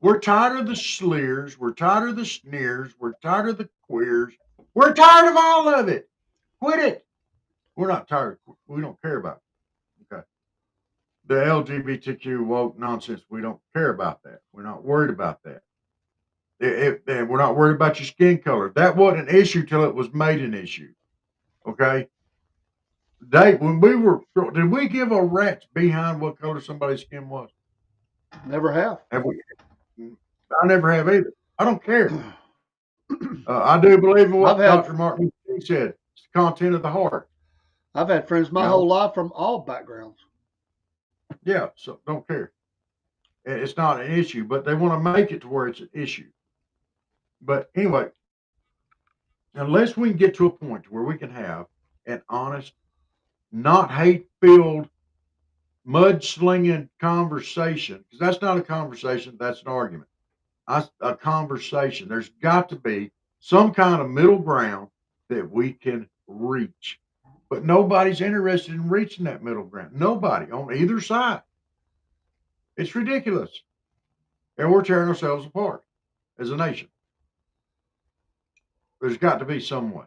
We're tired of the slurs. We're tired of the sneers. We're tired of the queers. We're tired of all of it. Quit it. We're not tired. We don't care about it. Okay. The LGBTQ woke nonsense, we don't care about that. We're not worried about that. We're not worried about your skin color. That wasn't an issue till it was made an issue. Okay. Dave, did we give a rat's behind what color somebody's skin was? Never have. Have we? I never have either. I don't care. I do believe in what Dr. Martin King said. It's the content of the heart. I've had friends my whole life from all backgrounds. Yeah, so don't care. It's not an issue, but they want to make it to where it's an issue. But anyway, unless we can get to a point where we can have an honest, not hate-filled, mud-slinging conversation, because that's not a conversation, that's an argument. A conversation. There's got to be some kind of middle ground that we can reach. But nobody's interested in reaching that middle ground. Nobody on either side. It's ridiculous. And we're tearing ourselves apart as a nation. there's got to be some way.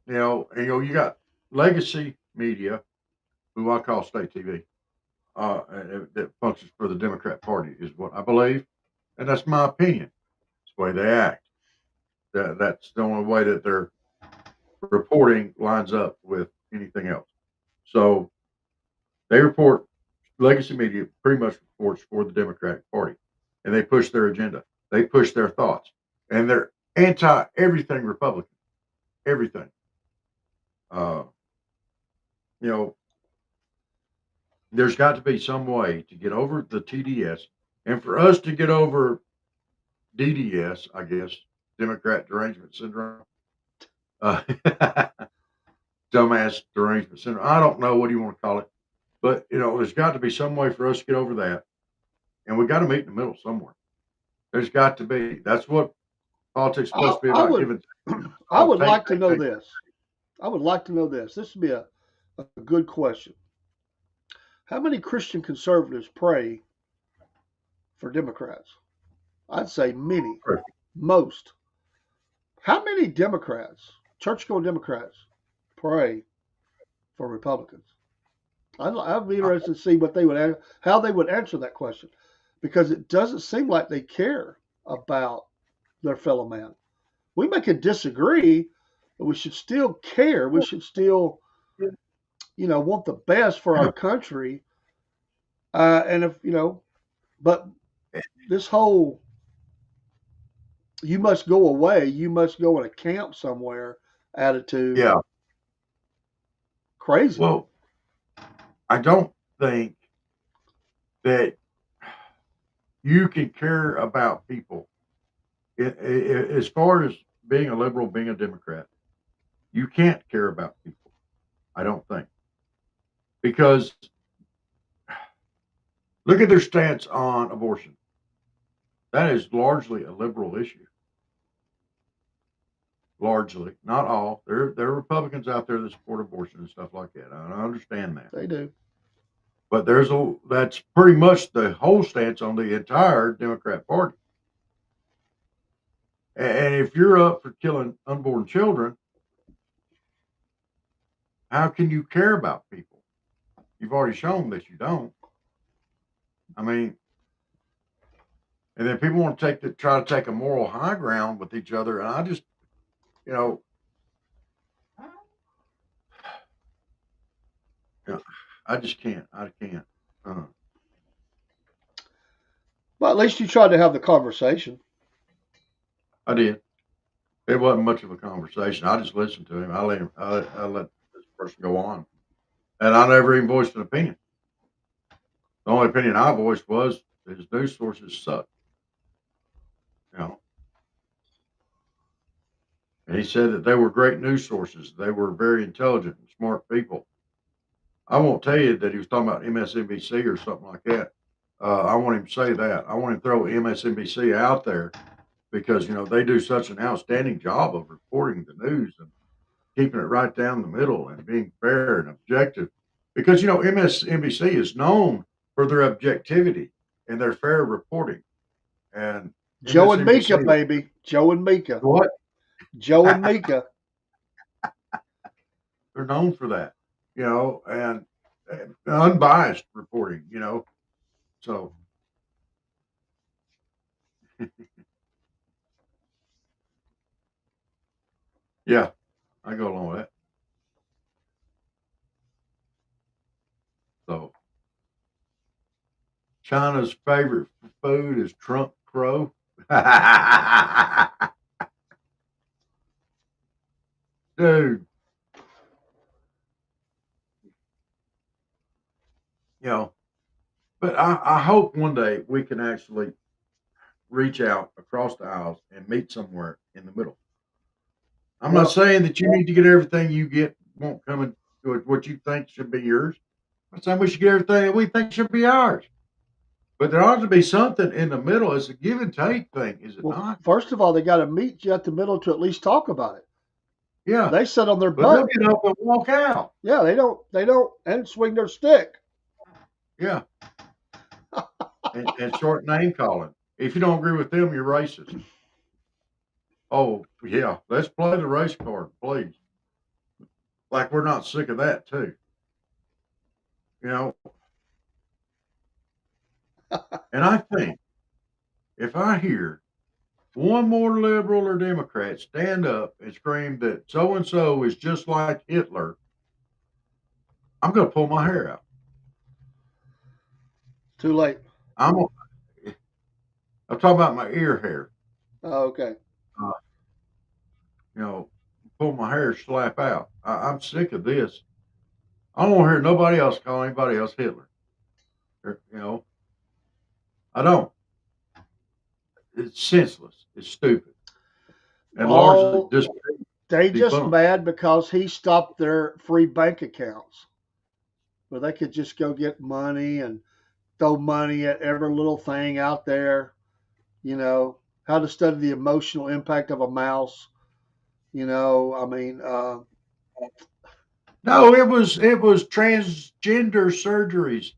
You got legacy media, who I call state TV, that functions for the Democrat Party, is what I believe, and that's my opinion. It's the way they act. That's the only way that their reporting lines up with anything else. So they report, legacy media pretty much reports for the Democratic Party, and they push their agenda. They push their thoughts, and they're anti everything Republican, everything. Uh, you know, there's got to be some way to get over the TDS, and for us to get over DDS, I guess, Democrat Derangement Syndrome, uh, dumbass derangement syndrome. I don't know what you want to call it, but there's got to be some way for us to get over that, and we got to meet in the middle somewhere. There's got to be. That's what politics is supposed to be about. I would like to know this. I would like to know this. This would be a good question. How many Christian conservatives pray for Democrats? I'd say many, most. How many Democrats, church-going Democrats, pray for Republicans? I'd be interested to see how they would answer that question, because it doesn't seem like they care about their fellow man. We may could disagree, but we should still care. We should still, want the best for our country. But this whole "you must go away, you must go in a camp somewhere" attitude, crazy. Well, I don't think that you can care about people. As far as being a liberal, being a Democrat, you can't care about people. I don't think. Because look at their stance on abortion. That is largely a liberal issue. Largely, not all. There are Republicans out there that support abortion and stuff like that. I understand that. They do. But that's pretty much the whole stance on the entire Democrat Party. And if you're up for killing unborn children, how can you care about people? You've already shown that you don't. I mean, and then people want to try to take a moral high ground with each other, and I just, I just can't. I can't. Well, at least you tried to have the conversation. I did. It wasn't much of a conversation. I just listened to him. I let this person go on, and I never even voiced an opinion. The only opinion I voiced was his news sources suck. And he said that they were great news sources. They were very intelligent and smart people. I won't tell you that he was talking about MSNBC or something like that. I want him to say that. I want him to throw MSNBC out there because, they do such an outstanding job of reporting the news and keeping it right down the middle and being fair and objective. Because, MSNBC is known for their objectivity and their fair reporting. And Joe and Mika, baby. Joe and Mika. What? Joe and Mika. They're known for that, and unbiased reporting, So, yeah, I go along with that. So, China's favorite food is Trump crow. Dude. But I hope one day we can actually reach out across the aisles and meet somewhere in the middle. I'm not saying that you need to get everything you get won't come into what you think should be yours. I'm saying we should get everything that we think should be ours. But there ought to be something in the middle. It's a give and take thing, is it not? First of all, they got to meet you at the middle to at least talk about it. Yeah. They sit on their But butt. they'll get up and walk out. Yeah, they don't, and swing their stick. Yeah. and short name calling. If you don't agree with them, you're racist. Oh, yeah. Let's play the race card, please. Like we're not sick of that, too. You know, and I think if I hear one more liberal or Democrat stand up and scream that so and so is just like Hitler, I'm going to pull my hair out. Too late. I'm I'm talking about my ear hair. Oh, okay. Uh, you know, pull my hair, slap out. I'm sick of this. I don't want to hear nobody else call anybody else Hitler. You know, I don't. It's senseless. It's stupid, and largely Well, just they just debunked. mad because he stopped their free bank accounts where they could just go get money and throw money at every little thing out there. You know, how to study the emotional impact of a mouse. You know, I mean, No, it was transgender surgeries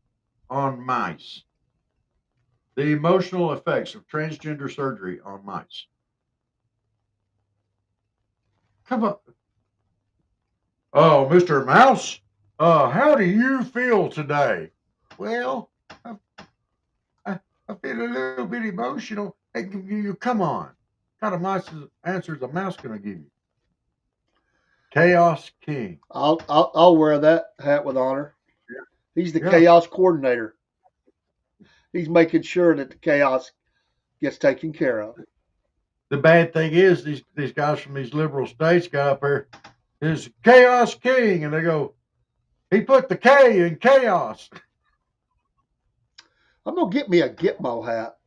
on mice. The emotional effects of transgender surgery on mice. Come on. Oh, Mr. Mouse, how do you feel today? Well, I, I feel a little bit emotional. Hey, you come on. What kind of mouse answer is a mouse going to give you? Chaos King. I'll wear that hat with honor. He's the Yeah. chaos coordinator. He's making sure that the chaos gets taken care of. The bad thing is these guys from these liberal states got up there. Is Chaos King, and they go, he put the K in chaos. I'm gonna get me a Gitmo hat.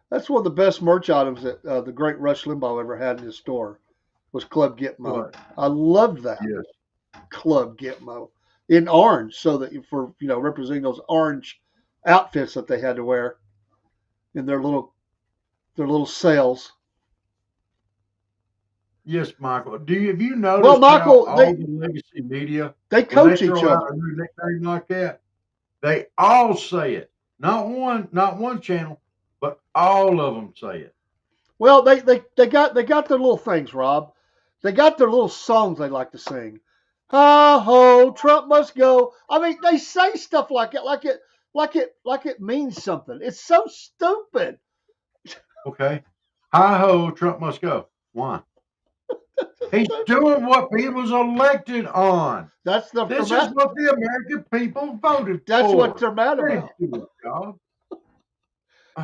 That's one of the best merch items that the great Rush Limbaugh ever had in his store was Club Gitmo. What? I loved that Yes. Club Gitmo in orange, so that for representing those orange outfits that they had to wear in their little sales. Yes, Michael. Have you Well, noticed how Michael, all the legacy media, they when they coach each throw out other. a new nickname like that, they all say it. Not one channel, but all of them say it. Well, they got their little things, Rob. They got their little songs they like to sing. Ha ho, Trump must go. I mean, they say stuff like it means something. It's so stupid. Okay. Hi ho, Trump must go. Why? He's doing what he was elected on. That's the This is what the American people voted That's what for. they're mad Let him about. do it, y'all.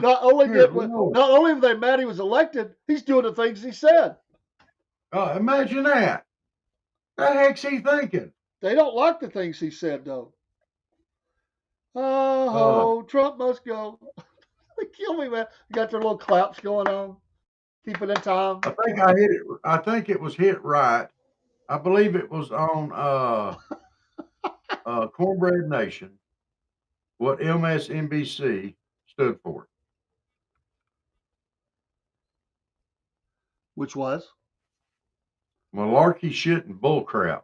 Not only Good did Lord. not only are they mad he was elected, he's doing the things he said. Imagine that. The heck's he thinking? They don't like the things he said, though. Uh, Oh, Trump must go. They kill me, man. Got their little claps going on. Keep it in time. I think I hit it. I think it was hit right. I believe it was on Cornbread Nation, what MSNBC stood for. Which was? Malarkey, shit, and bullcrap.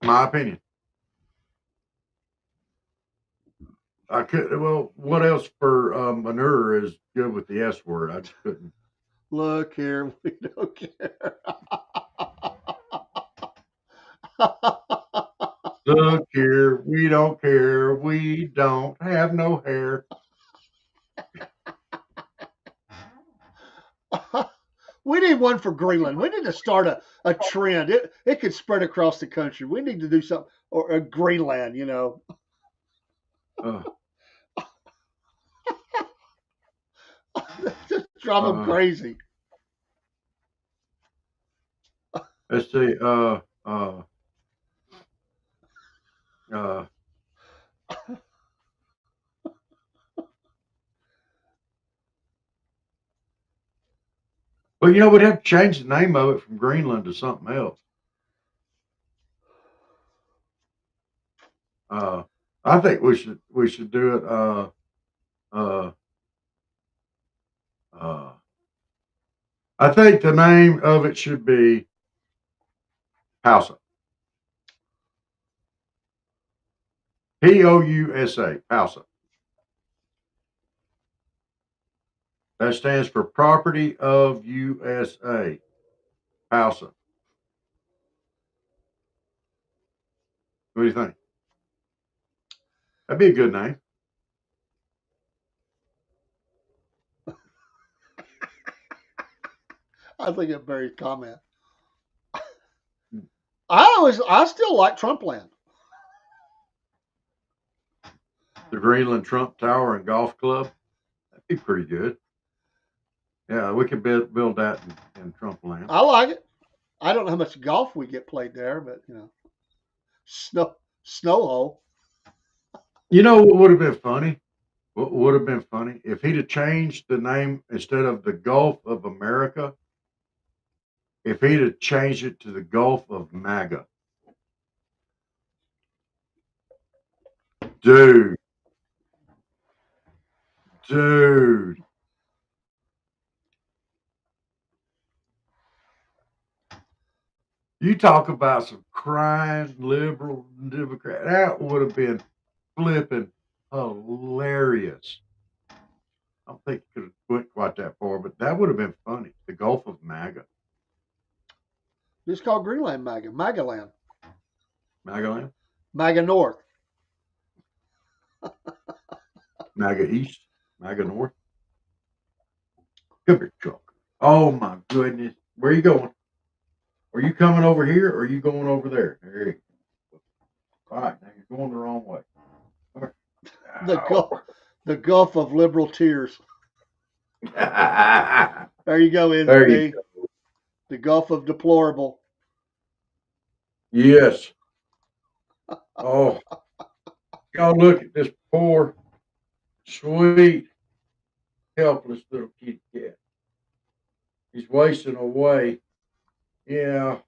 My opinion. I could. Well, what else for manure is good with the S word? I just couldn't. Look here, we don't care. Look here, we don't care. We don't have no hair. We need one for Greenland. We need to start a trend. It could spread across the country. We need to do something or Greenland, Uh, just drive them uh, crazy. let's see. Uh, well, we'd have to change the name of it from Greenland to something else. Uh, I think we should do it. Uh, uh, I think the name of it should be Hausa. POUSA, POUSA. That stands for Property of USA, POUSA. What do you think? That'd be a good name. I think it bears comment. I still like Trumpland. The Greenland Trump Tower and Golf Club. That'd be pretty good. Yeah, we could build that in Trump land. I like it. I don't know how much golf we get played there, but snow hole. You know what would have been funny? What would have been funny if he'd have changed the name instead of the Gulf of America? If he'd have changed it to the Gulf of MAGA, dude, you talk about some crying liberal Democrat. That would have been flipping hilarious. I don't think it could have went quite that far, but that would have been funny. The Gulf of MAGA. It's called Greenland MAGA. MAGA land. MAGA land? MAGA North. MAGA East? MAGA North? Come here, Chuck. Oh my goodness. Where are you going? Are you coming over here or are you going over there? There you go. All right, now you're going the wrong way. The Gulf of liberal tears. There There you go, you NC. go. The Gulf of deplorable. Yes. Oh, y'all look at this poor, sweet, helpless little kitty cat. He's wasting away. Yeah.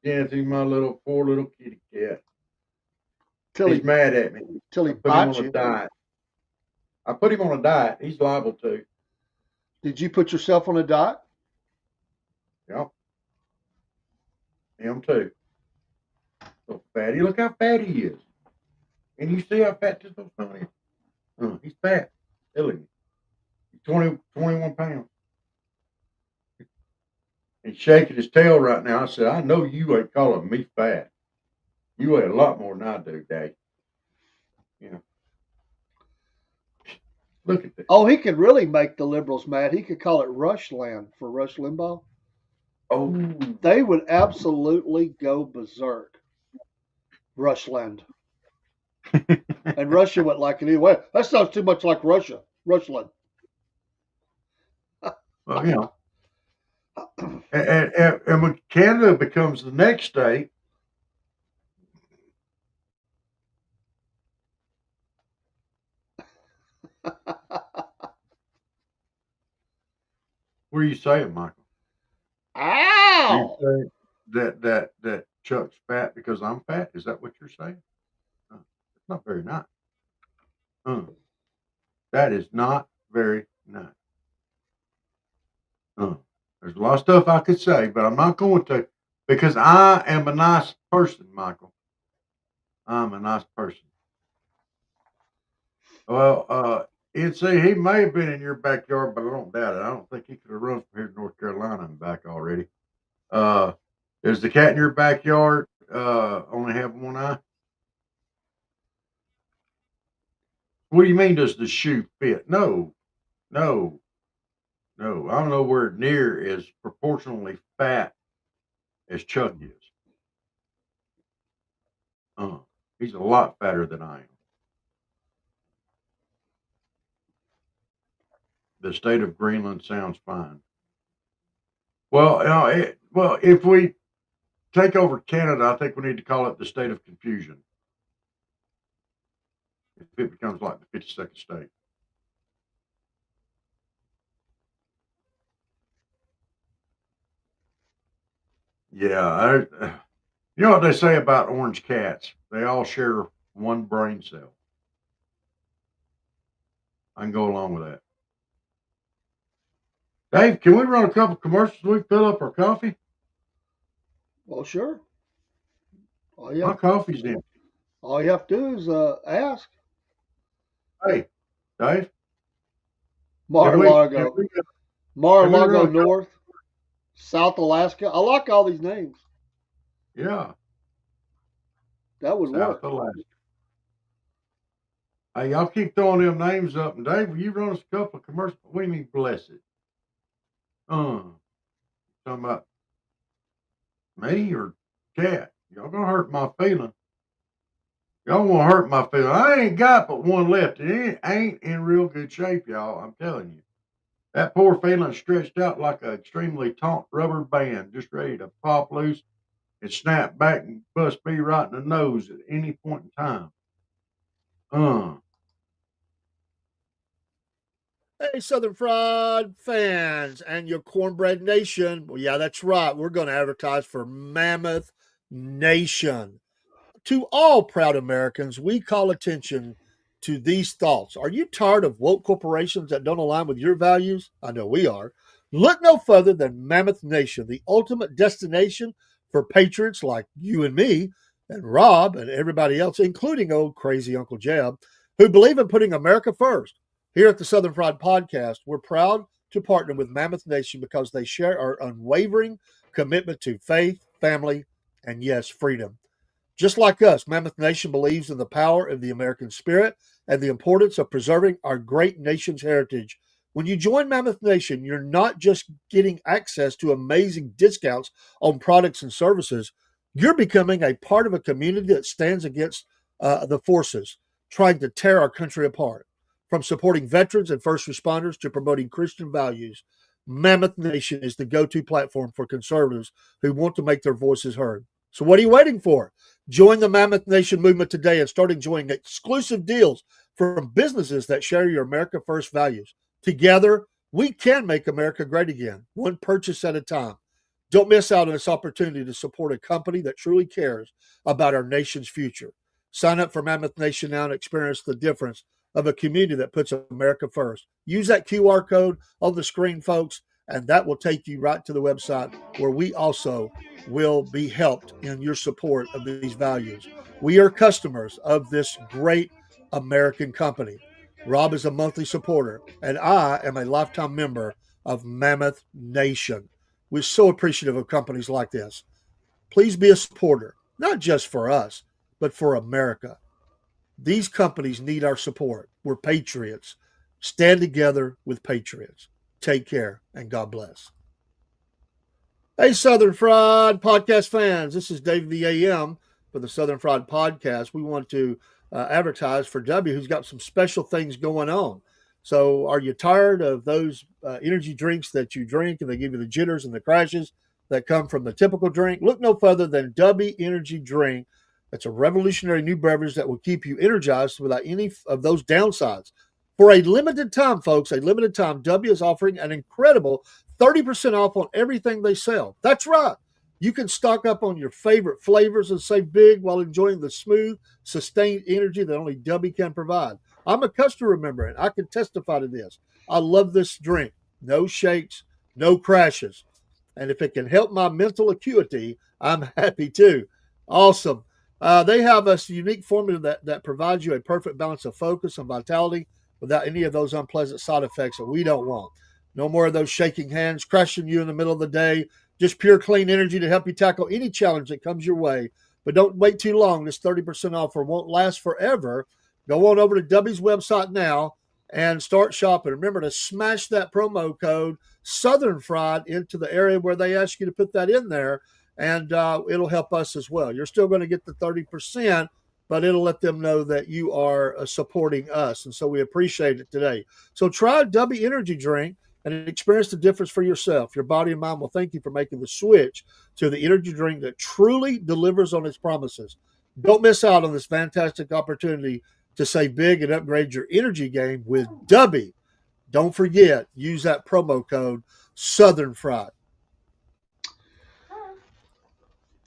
Dancing my poor little kitty cat. He's mad at me. Till he I put him bites on a you. diet. I put him on a diet. He's liable to. Did you put yourself on a diet? Yep. Him too. So fatty. Look how fat he is. And you see how fat this little son is? He's fat. Silly. He's 21 pounds. He's shaking his tail right now. I said, I know you ain't calling me fat. You weigh a lot more than I do, Dad. Yeah. Look at this. Oh, he could really make the liberals mad. He could call it Rushland for Rush Limbaugh. Oh. They would absolutely go berserk. Rushland. And Russia wouldn't like it anyway. That sounds too much like Russia. Rushland. Well, you know. And when Canada becomes the next state, what are you saying, Michael? Ow! You say that Chuck's fat because I'm fat? Is that what you're saying? It's not very nice. That is not very nice. There's a lot of stuff I could say, but I'm not going to because I am a nice person, Michael. I'm a nice person. Well, NC, he may have been in your backyard, but I don't doubt it. I don't think he could have run from here to North Carolina and back already. Is the cat in your backyard only have one eye? What do you mean, does the shoe fit? No. I'm nowhere near as proportionally fat as Chuck is. He's a lot fatter than I am. The state of Greenland sounds fine. Well, if we take over Canada, I think we need to call it the state of confusion. If it becomes like the 52nd state. Yeah, you know what they say about orange cats? They all share one brain cell. I can go along with that. Dave, can we run a couple commercials so we fill up our coffee? Well, sure. Oh, yeah. My coffee's empty. All you have to do is ask. Hey, Dave, did Mar-a-Lago. we Mar-a-Lago really? North, South Alaska. I like all these names. Yeah, That would South work. Alaska. Hey, y'all keep throwing them names up, and Dave, will you run us a couple of commercials? We need bless it. Talking about me or Cat? Y'all gonna hurt my feeling. Y'all want to hurt my feeling. I ain't got but one left. It ain't in real good shape, y'all. I'm telling you. That poor feeling stretched out like an extremely taut rubber band, just ready to pop loose and snap back and bust me right in the nose at any point in time. Uh, Hey, Southern Fried fans and your Cornbread Nation. Well, yeah, that's right. We're going to advertise for Mammoth Nation. To all proud Americans, we call attention to these thoughts. Are you tired of woke corporations that don't align with your values? I know we are. Look no further than Mammoth Nation, the ultimate destination for patriots like you and me and Rob and everybody else, including old crazy Uncle Jeb, who believe in putting America first. Here at the Southern Fried Podcast, we're proud to partner with Mammoth Nation because they share our unwavering commitment to faith, family, and yes, freedom. Just like us, Mammoth Nation believes in the power of the American spirit and the importance of preserving our great nation's heritage. When you join Mammoth Nation, you're not just getting access to amazing discounts on products and services, you're becoming a part of a community that stands against the forces trying to tear our country apart. From supporting veterans and first responders to promoting Christian values, Mammoth Nation is the go to platform for conservatives who want to make their voices heard. So, what are you waiting for? Join the Mammoth Nation movement today and start enjoying exclusive deals from businesses that share your America First values. Together, we can make America great again, one purchase at a time. Don't miss out on this opportunity to support a company that truly cares about our nation's future. Sign up for Mammoth Nation now and experience the difference of a community that puts America first. Use that QR code on the screen, folks, and that will take you right to the website where we also will be helped in your support of these values. We are customers of this great American company. Rob is a monthly supporter, and I am a lifetime member of Mammoth Nation. We're so appreciative of companies like this. Please be a supporter, not just for us, but for America. These companies need our support. We're patriots. Stand together with patriots. Take care and God bless. Hey, Southern Fried Podcast fans. This is Dave the AM for the Southern Fried Podcast. We want to advertise for W, who's got some special things going on. So, are you tired of those energy drinks that you drink and they give you the jitters and the crashes that come from the typical drink? Look no further than W Energy Drink. It's a revolutionary new beverage that will keep you energized without any of those downsides. For a limited time, folks, a limited time, W is offering an incredible 30% off on everything they sell. That's right. You can stock up on your favorite flavors and save big while enjoying the smooth, sustained energy that only W can provide. I'm a customer member and I can testify to this. I love this drink. No shakes, no crashes. And if it can help my mental acuity, I'm happy too. Awesome. They have a unique formula that provides you a perfect balance of focus and vitality without any of those unpleasant side effects that we don't want. No more of those shaking hands, crashing you in the middle of the day. Just pure clean energy to help you tackle any challenge that comes your way. But don't wait too long. This 30% offer won't last forever. Go on over to W's website now and start shopping. Remember to smash that promo code Southern Fried into the area where they ask you to put that in there, and it'll help us as well. You're still going to get the 30%, but it'll let them know that you are supporting us, and so we appreciate it today. So try a W Energy Drink and experience the difference for yourself. Your body and mind will thank you for making the switch to the energy drink that truly delivers on its promises. Don't miss out on this fantastic opportunity to save big and upgrade your energy game with W. Don't forget, use that promo code Southern Fried.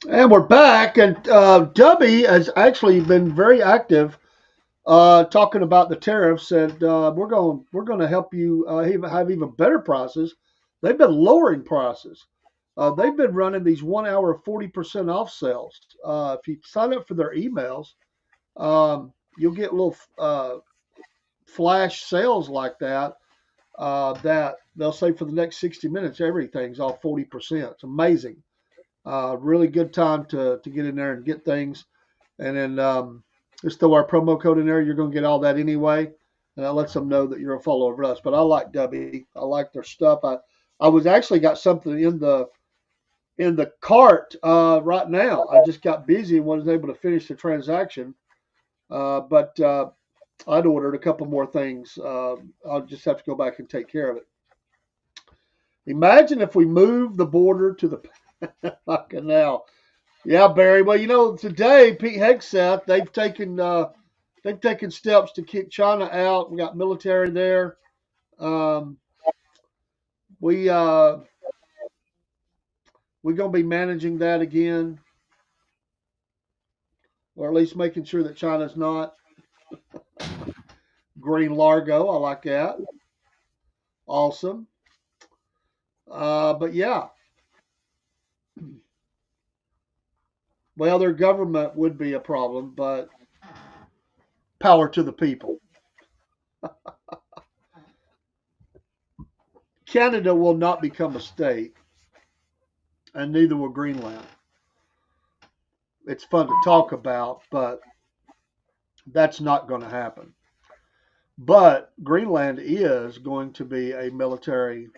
And we're back, and W has actually been very active talking about the tariffs, and we're going to help you have even better prices. They've been lowering prices. They've been running these 1 hour 40% off sales. If you sign up for their emails, You'll get little flash sales like that. That they'll say for the next 60 minutes, everything's off 40%. It's amazing. Really good time to get in there and get things. And then just throw our promo code in there. You're going to get all that anyway. And that lets them know that you're a follower of us. But I like W. I like their stuff. I was actually got something in the cart right now. I just got busy and wasn't able to finish the transaction. But I'd ordered a couple more things. I'll just have to go back and take care of it. Imagine if we moved the border to the canal. Yeah, Barry. Well, today Pete Hegseth, they've taken steps to kick China out. We got military there. Um, we're going to be managing that again, or at least making sure that China's not Green Largo. I like that. Awesome. But yeah, well, their government would be a problem, but power to the people. Canada will not become a state, and neither will Greenland. It's fun to talk about, but that's not going to happen. But Greenland is going to be a military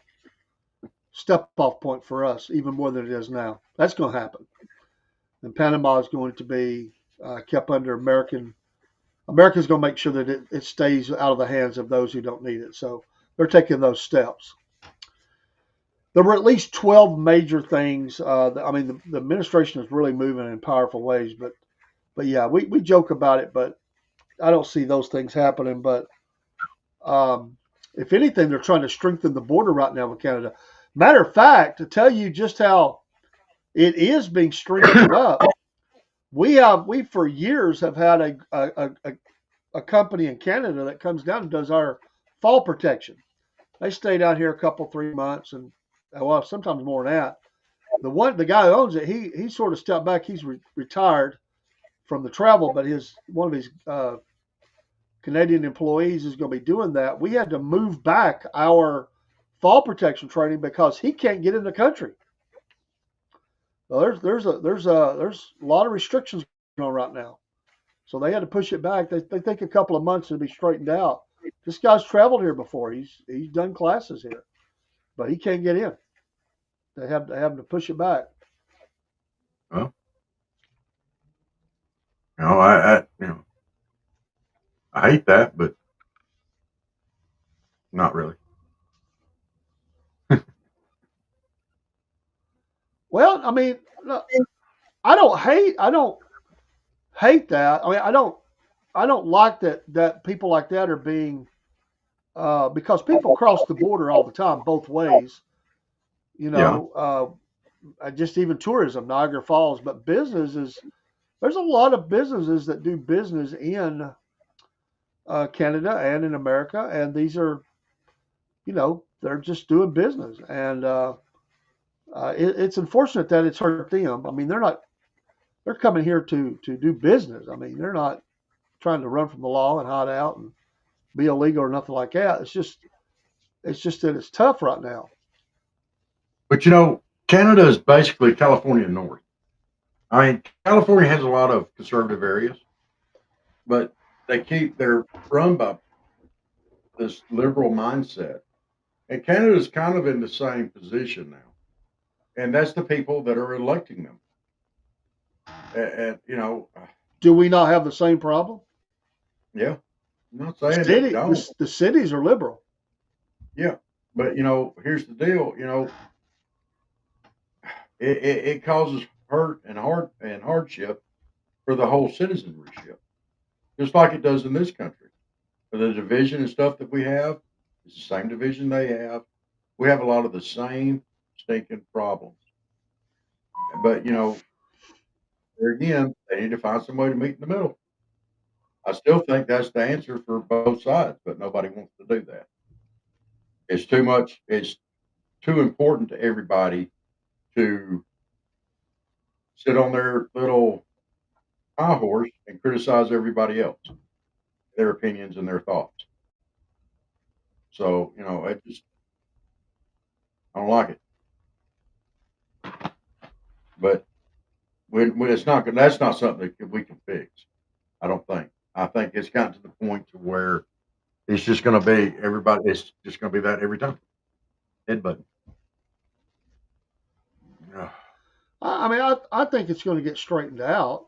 step off point for us, even more than it is now. That's going to happen. And Panama is going to be kept under American. America's going to make sure that it stays out of the hands of those who don't need it. So they're taking those steps. There were at least 12 major things. The administration is really moving in powerful ways. But yeah, we joke about it, but I don't see those things happening. But if anything, they're trying to strengthen the border right now with Canada. Matter of fact, to tell you just how it is being strengthened up, we for years have had a company in Canada that comes down and does our fall protection. They stay down here a couple 3 months and sometimes more than that. The guy who owns it, he sort of stepped back. He's retired from the travel, but one of his Canadian employees is going to be doing that. We had to move back our fall protection training because he can't get in the country. Well, there's a lot of restrictions going on right now, so they had to push it back. They think a couple of months to be straightened out. This guy's traveled here before. He's done classes here, but he can't get in. They have to push it back. Well, I hate that, but not really. Well, I mean, I don't hate that. I mean, I don't like that people like that are being because people cross the border all the time both ways. Just even tourism, Niagara Falls, but businesses. There's a lot of businesses that do business in Canada and in America, and these are, they're just doing business, and it's unfortunate that it's hurt them. I mean, they're coming here to do business. I mean, they're not trying to run from the law and hide out and be illegal or nothing like that. It's just that it's tough right now. But Canada is basically California North. I mean, California has a lot of conservative areas, but they're run by this liberal mindset. And Canada is kind of in the same position now. And that's the people that are electing them. And do we not have the same problem? Yeah. I'm not saying they don't. The cities are liberal. Yeah. But here's the deal, it causes hurt and hardship for the whole citizenship, just like it does in this country. For the division and stuff that we have, it's the same division they have. We have a lot of the same stinking problems. But there again, they need to find some way to meet in the middle. I still think that's the answer for both sides, but nobody wants to do that. It's too much. It's too important to everybody to sit on their little high horse and criticize everybody else, their opinions and their thoughts. So, I don't like it. But when it's not, that's not something that we can fix. I don't think. I think it's gotten to the point to where it's just going to be everybody. It's just going to be that every time. Headbutting. Yeah. I mean, I think it's going to get straightened out.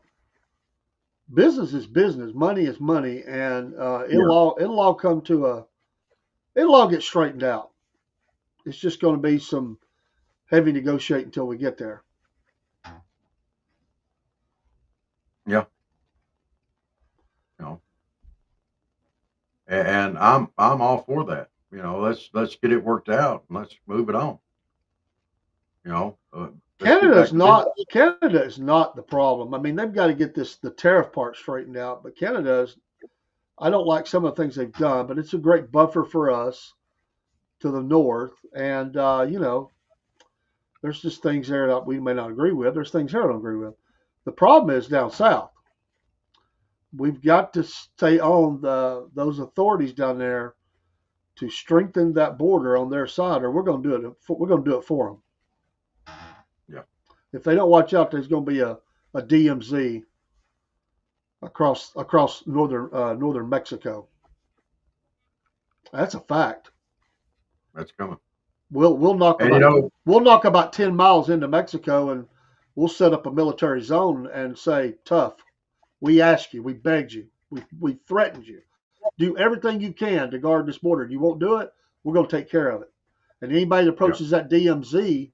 Business is business, money is money, and it'll all come to it'll all get straightened out. It's just going to be some heavy negotiating until we get there. Yeah. And I'm all for that. Let's get it worked out and let's move it on. Canada is not the problem. I mean, they've got to get the tariff part straightened out. But Canada's, I don't like some of the things they've done, but it's a great buffer for us to the north. And there's just things there that we may not agree with. There's things here I don't agree with. The problem is down south. We've got to stay on those authorities down there to strengthen that border on their side, or we're going to do it. We're going to do it for them. Yeah. If they don't watch out, there's going to be a DMZ across northern Mexico. That's a fact. That's coming. We'll knock about 10 miles into Mexico, and we'll set up a military zone and say, tough. We asked you, we begged you, we threatened you. Do everything you can to guard this border. You won't do it, we're going to take care of it. And anybody that approaches that DMZ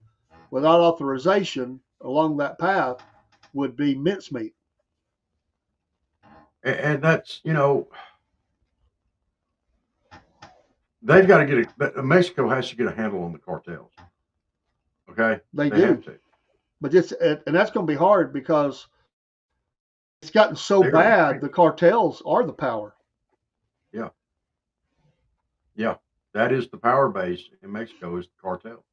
without authorization along that path would be mincemeat. And that's, they've got to get Mexico has to get a handle on the cartels. Okay? They do. Have to. But and that's going to be hard because it's gotten so bad, the cartels are the power. Yeah. Yeah. That is the power base in Mexico is the cartel.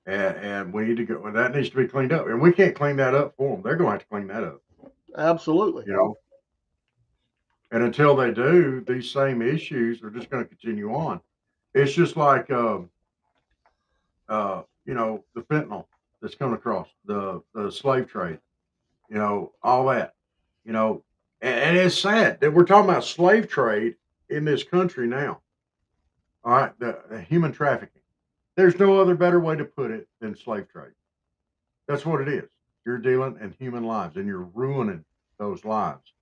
And we need to go, and that needs to be cleaned up. And we can't clean that up for them. They're going to have to clean that up. Absolutely. And until they do, these same issues are just going to continue on. It's just like, the fentanyl that's coming across, the slave trade, all that, and it's sad that we're talking about slave trade in this country now. All right. The human trafficking. There's no other better way to put it than slave trade. That's what it is. You're dealing in human lives and you're ruining those lives.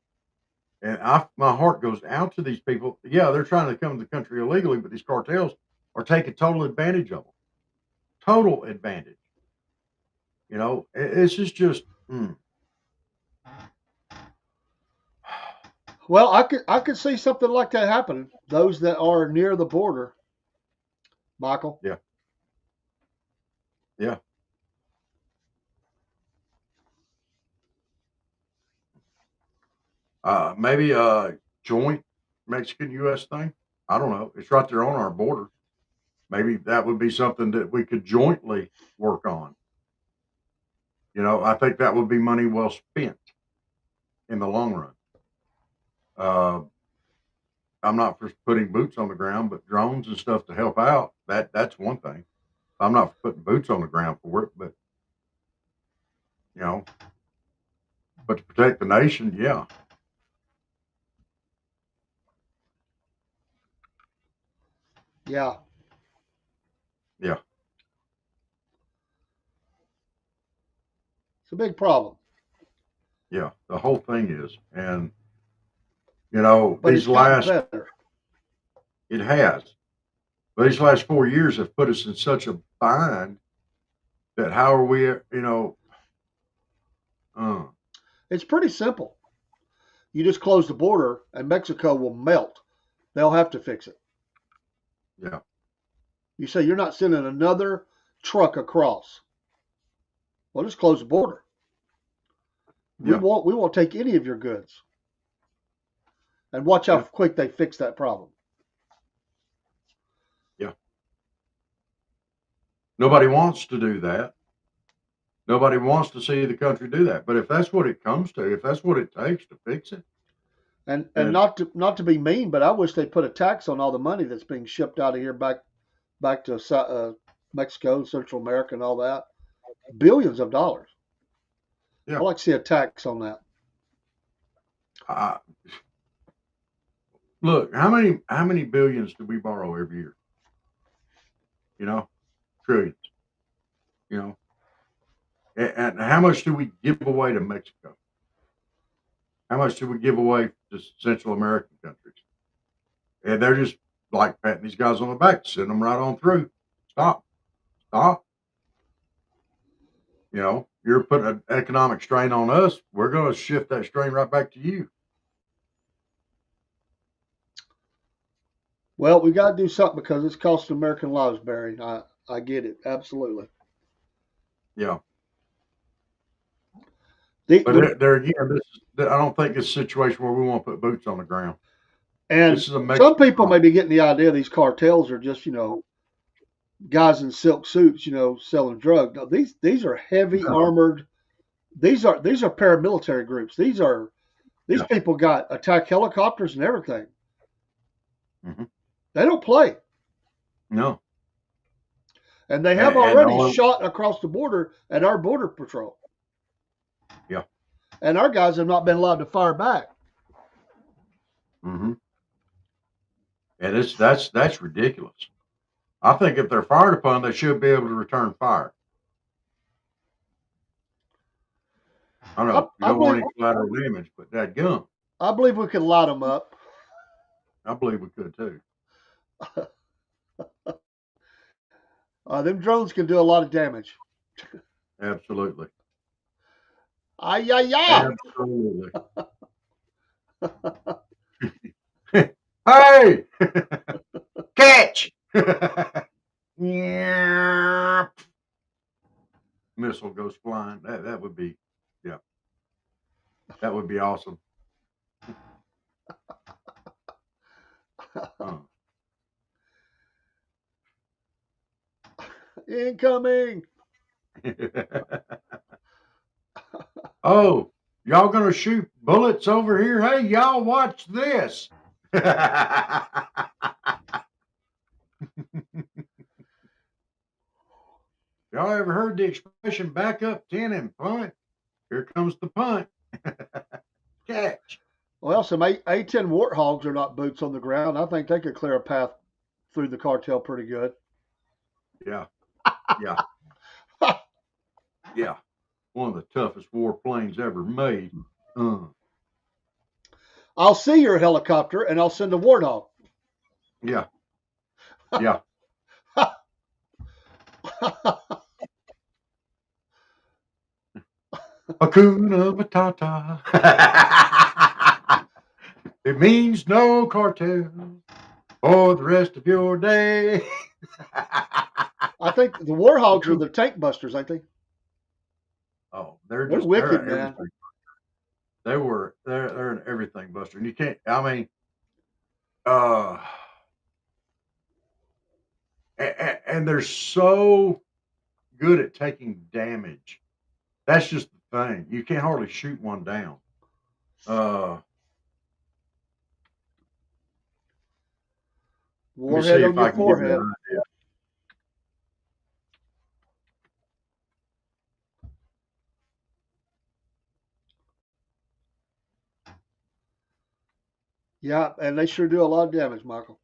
And my heart goes out to these people. Yeah, they're trying to come to the country illegally, but these cartels are taking total advantage of them. Total advantage. It's just. Well, I could see something like that happen. Those that are near the border, Michael. Yeah. Yeah. Maybe a joint Mexican-U.S. thing. I don't know. It's right there on our border. Maybe that would be something that we could jointly work on. I think that would be money well spent in the long run. I'm not for putting boots on the ground, but drones and stuff to help out. That's one thing. I'm not for putting boots on the ground for it, but but to protect the nation, yeah. Yeah. Yeah. It's a big problem. Yeah. The whole thing is. And, but these it has. But these last 4 years have put us in such a bind that how are we, It's pretty simple. You just close the border and Mexico will melt. They'll have to fix it. Yeah. You say you're not sending another truck across. Well, just close the border. We won't take any of your goods. And watch how quick they fix that problem. Yeah. Nobody wants to do that. Nobody wants to see the country do that. But if that's what it comes to, if that's what it takes to fix it, And then not to be mean, but I wish they put a tax on all the money that's being shipped out of here back to Mexico, Central America, and all that. Billions of dollars. yeah. I'd like to see a tax on that. Uh, look, how many billions do we borrow every year? You know, trillions. You know, and how much do we give away to Mexico? How much do we give away to Central American countries? And they're just like patting these guys on the back, send them right on through. Stop, stop. You know, you're putting an economic strain on us. We're going to shift that strain right back to you. Well, we got to do something because it's costing American lives, Barry. I get it, absolutely. Yeah. The, But the, there again, I don't think it's a situation where we want to put boots on the ground. and This is a some Mexican people may problem. be getting the idea these cartels are just guys in silk suits selling drugs. No, these are heavy No. armored. These are paramilitary groups. These Yeah. people got attack helicopters and everything. Hmm. They don't play. No. And they have And already shot across the border at our border patrol. Yeah. And our guys have not been allowed to fire back. Hmm. And that's ridiculous. I think if they're fired upon, they should be able to return fire. I know you I don't want believe any collateral damage, but that gun, I believe we can light them up. I believe we could too. Them drones can do a lot of damage. Absolutely. Ay, ay, ay. Absolutely. Hey, catch! Yeah. Missile goes flying. That would be, yeah, that would be awesome. Uh. Incoming. Oh, y'all gonna shoot bullets over here? Hey, y'all watch this. Y'all ever heard the expression back up 10 and punt? Here comes the punt. Catch. Well, some A-10 Warthogs are not boots on the ground. I think they could clear a path through the cartel pretty good. Yeah. Yeah. Yeah. One of the toughest warplanes ever made. I'll see your helicopter and I'll send a Warthog. Yeah. Yeah. Hakuna Matata. It means no cartel for the rest of your day. I think the Warthogs are the tank busters, I think. Oh, They're they're wicked, man. everything. They're an everything buster. And you can't, I mean, uh and they're so good at taking damage. That's just the thing. You can't hardly shoot one down. Let me see Warhead on if I your can give you forehead. an idea. Yeah, and they sure do a lot of damage, Michael.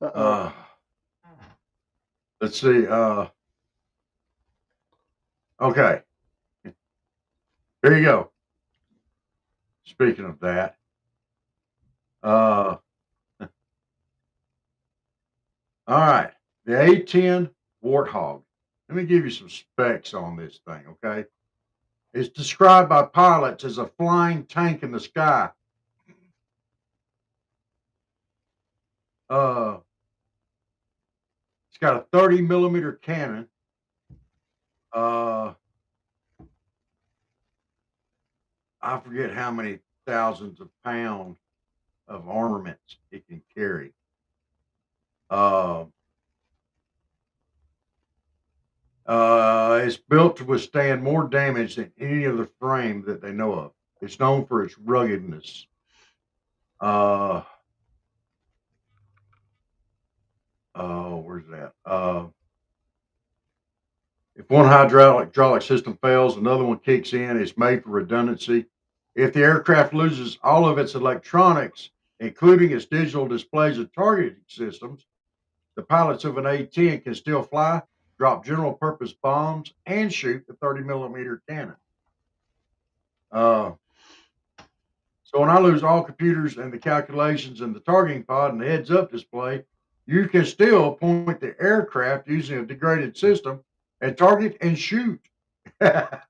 Uh-oh. Let's see. Okay. Here you go. Speaking of that, all right. The A-10 Warthog. Let me give you some specs on this thing, okay? It's described by pilots as a flying tank in the sky. It's got a 30 millimeter cannon. I forget how many thousands of pounds of armaments it can carry. It's built to withstand more damage than any other frame that they know of. It's known for its ruggedness. Where's that? If one hydraulic system fails, another one kicks in. It's made for redundancy. If the aircraft loses all of its electronics, including its digital displays and targeting systems, the pilots of an A-10 can still fly, drop general purpose bombs, and shoot the 30 millimeter cannon. So when I lose all computers and the calculations and the targeting pod and the heads up display, you can still point the aircraft using a degraded system and target and shoot. The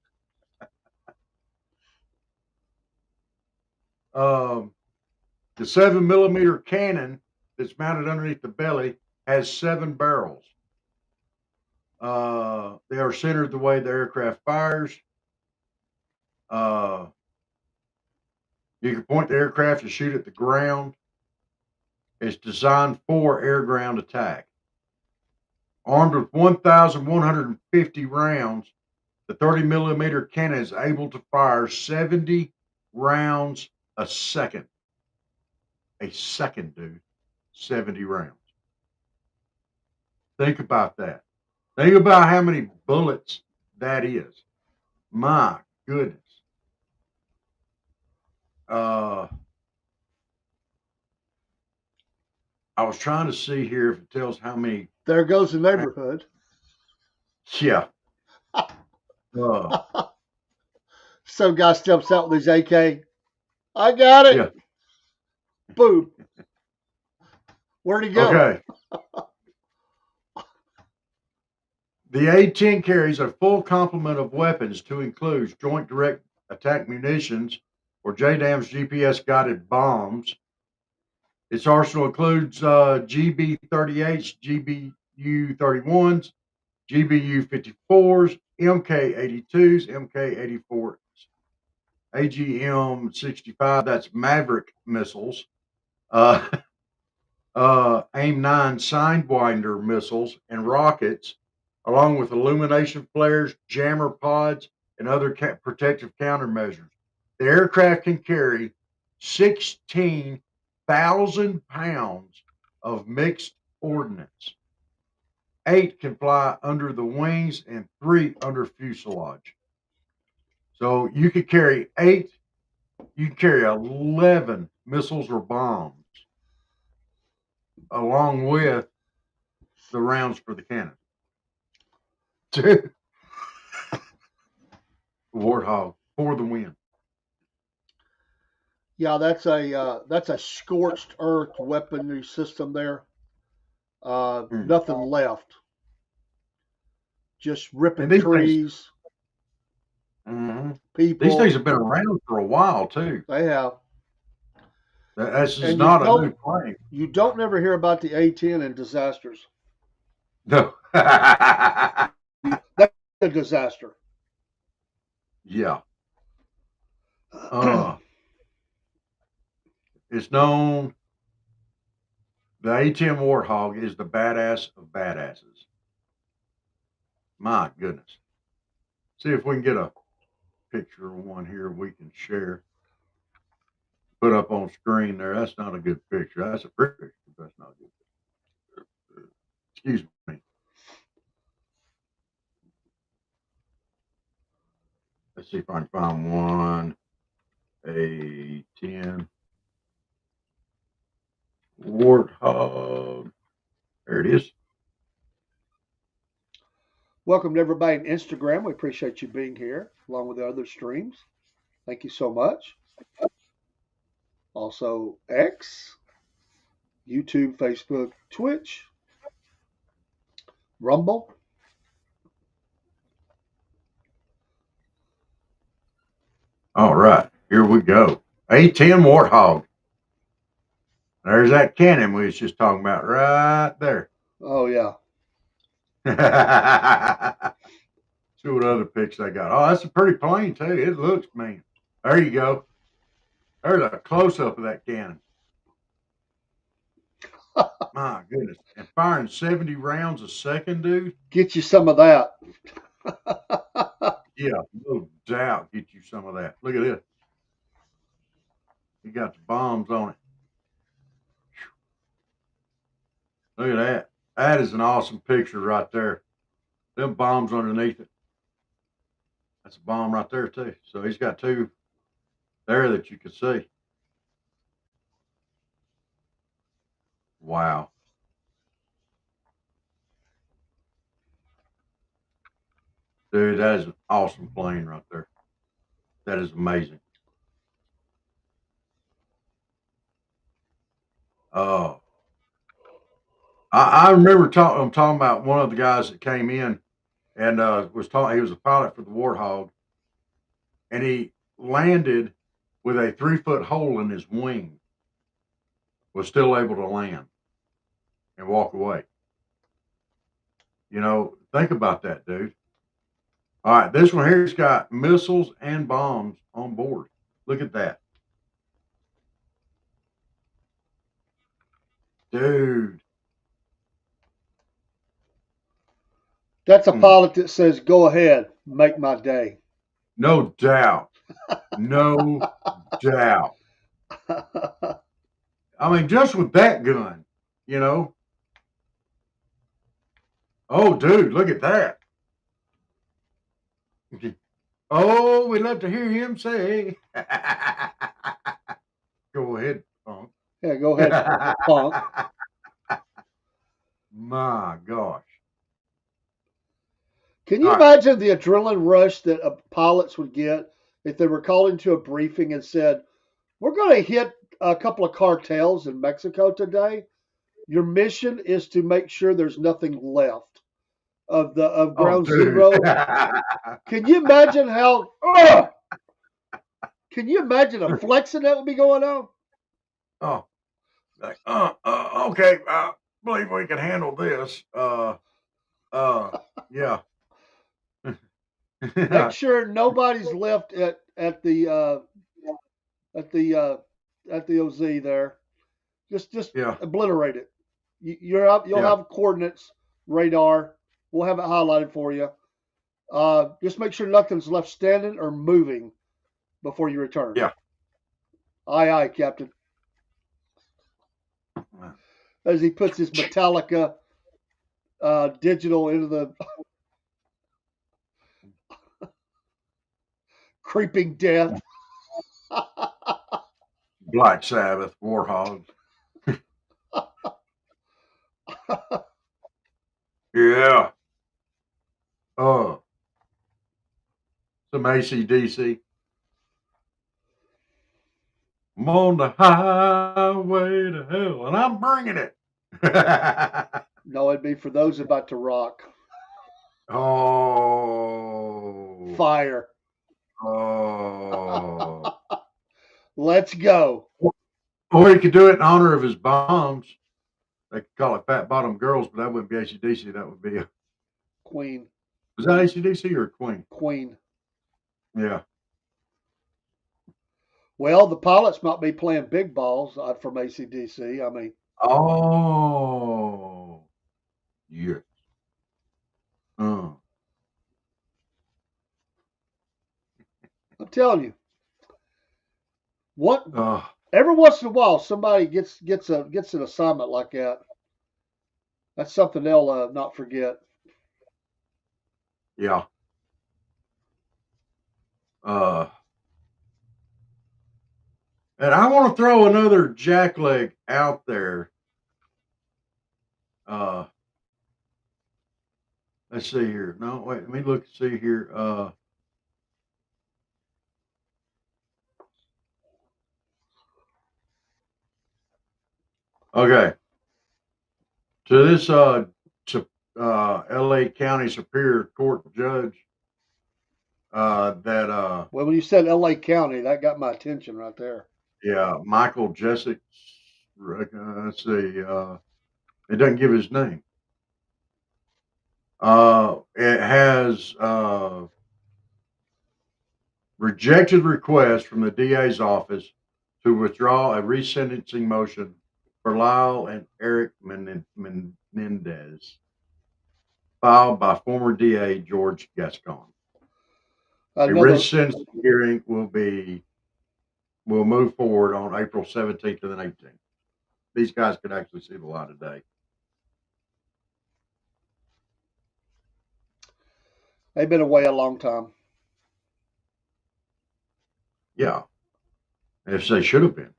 7 millimeter cannon that's mounted underneath the belly has 7 barrels. They are centered the way the aircraft fires. You can point the aircraft and shoot at the ground. It's designed for air ground attack. Armed with 1,150 rounds, the 30 millimeter cannon is able to fire 70 rounds a second. A second, dude. 70 rounds. Think about that. Think about how many bullets that is. My goodness. I was trying to see here if it tells how many. There goes the neighborhood. Yeah. Some guy steps out with his AK. I got it. Yeah. Boom. Where'd he go? Okay. The A-10 carries a full complement of weapons to include Joint Direct Attack munitions or JDAM's GPS-guided bombs. Its arsenal includes GB-38s, GBU-31s, GBU-54s, MK-82s, MK-84s, AGM-65, that's Maverick missiles, AIM-9 Sidewinder missiles and rockets, along with illumination flares, jammer pods, and other protective countermeasures. The aircraft can carry 16,000 pounds of mixed ordnance. 8 can fly under the wings and 3 under fuselage. So you could carry 8, you can carry 11 missiles or bombs along with the rounds for the cannon. Warthog for the win. Yeah, that's a scorched earth weaponry system there. Nothing left. Just ripping trees. People. These things have been around for a while too. They have. That's just not a new plane. You don't never hear about the A-10 and disasters. No. That's a disaster. Yeah. It's known, the A-10 Warthog is the badass of badasses. My goodness. See if we can get a picture of one here we can share. Put up on screen there. That's not a good picture. That's a pretty picture. That's not a good picture. Excuse me. Let's see if I can find one. A-10 Warthog. There it is. Welcome to everybody on Instagram. We appreciate you being here along with the other streams. Thank you so much. Also, X, YouTube, Facebook, Twitch, Rumble. All right, here we go. A-10 Warthog. There's that cannon we was just talking about right there. Oh, yeah. See what other pics I got. Oh, that's a pretty plane, too. It looks mean. There you go. There's a close-up of that cannon. My goodness. And firing 70 rounds a second, dude. Get you some of that. Yeah, no doubt get you some of that. Look at this. He got the bombs on it. Look at that. That is an awesome picture right there. Them bombs underneath it. That's a bomb right there, too. So he's got two there that you can see. Wow. Dude, that is an awesome plane right there. That is amazing. Oh, I remember I'm talking about one of the guys that came in and was talking. He was a pilot for the Warthog, and he landed with a 3-foot hole in his wing. Was still able to land and walk away. You know, think about that, dude. All right, this one here's got missiles and bombs on board. Look at that, dude. That's a pilot that says, "Go ahead, make my day." No doubt. No doubt. I mean, just with that gun, you know. Oh, dude, look at that. Oh, we love to hear him say. Go ahead, punk. Yeah, go ahead, punk. My gosh. Can you All right. imagine the adrenaline rush that pilots would get if they were called into a briefing and said, "We're going to hit a couple of cartels in Mexico today. Your mission is to make sure there's nothing left of Oh, ground dude. zero." Can you imagine how? Can you imagine a flexing that would be going on? Oh, like, okay. Believe we can handle this. Yeah. Make sure nobody's left at the at the OZ there. Just Yeah. obliterate it. You'll Yeah. have coordinates, radar. We'll have it highlighted for you. Just make sure nothing's left standing or moving before you return. Yeah. Aye, aye, Captain. As he puts his Metallica digital into the creeping death. Black Sabbath, Warhog. Yeah. Oh, some AC/DC. I'm on the highway to hell, and I'm bringing it. No, it'd be for those about to rock. Oh. Fire. Oh. Let's go. Or he could do it in honor of his bombs. They could call it Fat Bottom Girls, but that wouldn't be AC/DC. That would be Queen. was that AC/DC or Queen? Queen. Yeah. Well, the pilots might be playing big balls from AC/DC. I mean, Oh. Yes. I'm telling you, what every once in a while somebody gets an assignment like that. That's something they'll not forget. Yeah. And I want to throw another jackleg out there. Let's see here. No, wait, let me look see here. Okay. To this LA County Superior Court judge that Well, when you said LA County, that got my attention right there. yeah, Michael Jessic. Let's see. It doesn't give his name. It has rejected request from the DA's office to withdraw a resentencing motion for Lyle and Eric Menendez, filed by former DA George Gascon. A written Another sentencing hearing will move forward on April 17th and 18th. These guys could actually see the light of day. they've been away a long time. Yeah. If they should have been.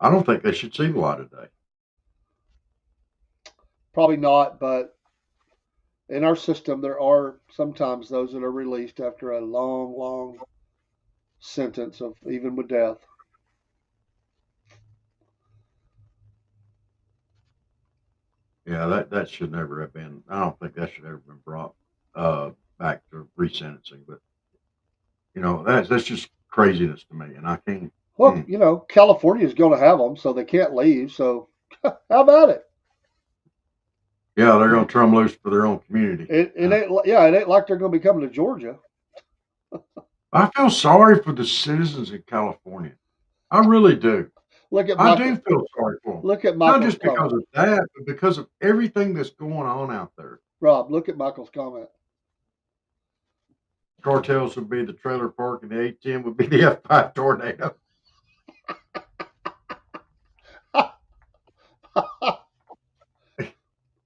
I don't think they should see the light of day. Probably not, but in our system, there are sometimes those that are released after a long, long sentence of even with death. Yeah, that should never have been. I don't think that should ever been brought back to resentencing. But that's just craziness to me, and I can't. Well, California is going to have them, so they can't leave. So how about it? Yeah, they're going to turn them loose for their own community. It ain't like they're going to be coming to Georgia. I feel sorry for the citizens in California. I really do. Look at I do feel sorry for them. Look at Not Michael's just because comment. of that, but because of everything that's going on out there. Rob, look at Michael's comment. Cartels would be the trailer park, and the A10 would be the F5 tornado.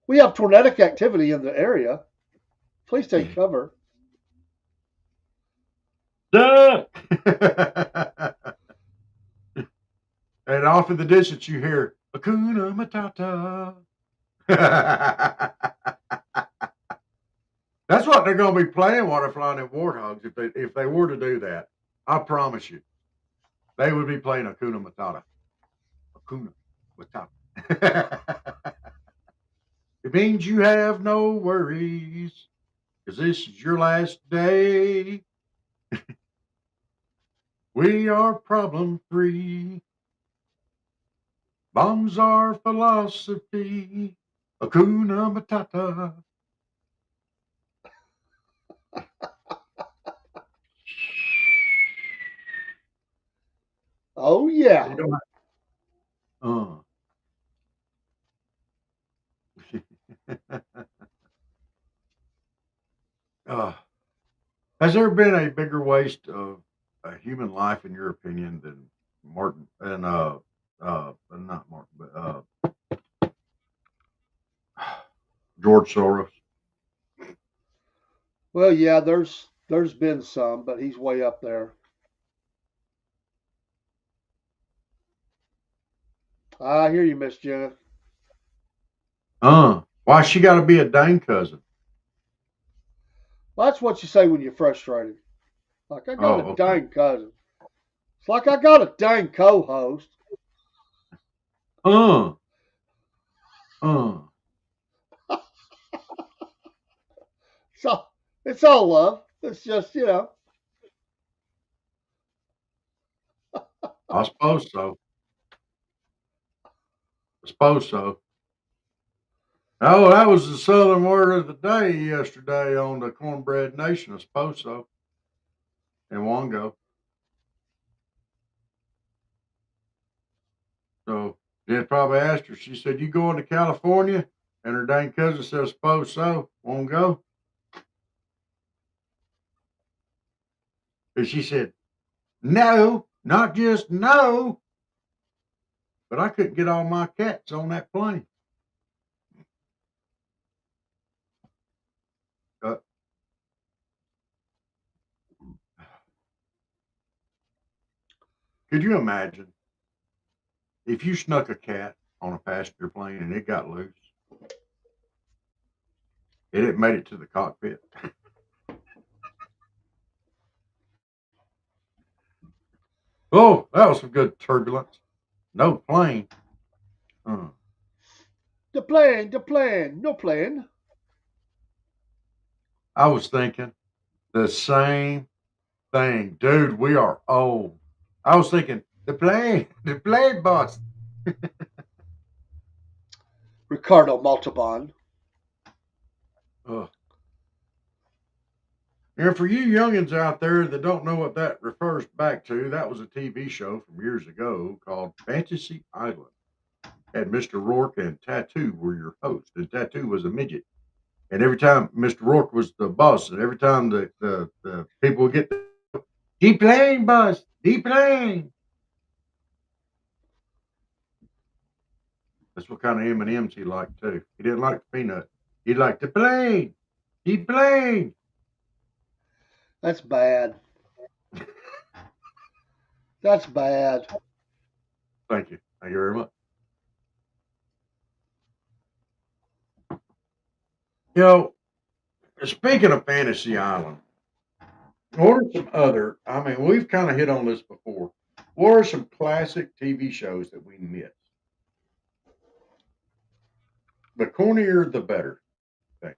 We have tornadic activity in the area. Please take cover. Duh! And off in the distance, you hear Hakuna Matata. That's what they're going to be playing while they're flying in warthogs. If they were to do that, I promise you, they would be playing Hakuna Matata. Hakuna Matata. It means you have no worries, because this is your last day. We are problem free. Bombs are philosophy. Hakuna Matata. Oh yeah. Has there been a bigger waste of a human life, in your opinion, than Martin and not Martin, but George Soros? Well, yeah, there's been some, but he's way up there. I hear you, Miss Jenna. Why she got to be a dang cousin? Well, that's what you say when you're frustrated. Like, I got a okay. dang cousin. It's like I got a dang co-host. So it's all love. It's just, I suppose so. Oh, that was the Southern word of the day yesterday on the Cornbread Nation. I suppose so. In Wongo. So Jen probably asked her. She said, "You going to California?" And her dang cousin said, "I suppose so. Won't go." And she said, "No, not just no, but I couldn't get all my cats on that plane." Could you imagine if you snuck a cat on a passenger plane and it got loose? It made it to the cockpit. Oh, that was some good turbulence. No plane. The plane, no plane. I was thinking the same thing. Dude, we are old. I was thinking, the plane, boss. Ricardo Montalban. And for you youngins out there that don't know what that refers back to, that was a TV show from years ago called Fantasy Island. had Mr. Rourke and Tattoo were your hosts, and Tattoo was a midget. And every time Mr. Rourke was the boss, and every time the people would get deplane, boss, deplane. That's what kind of M&Ms he liked too. He didn't like the peanut. He liked the plane, deplane. That's bad. That's bad. Thank you. Thank you very much. You know, speaking of Fantasy Island, what are some other? I mean, we've kind of hit on this before. What are some classic TV shows that we miss? The cornier, the better. Thing.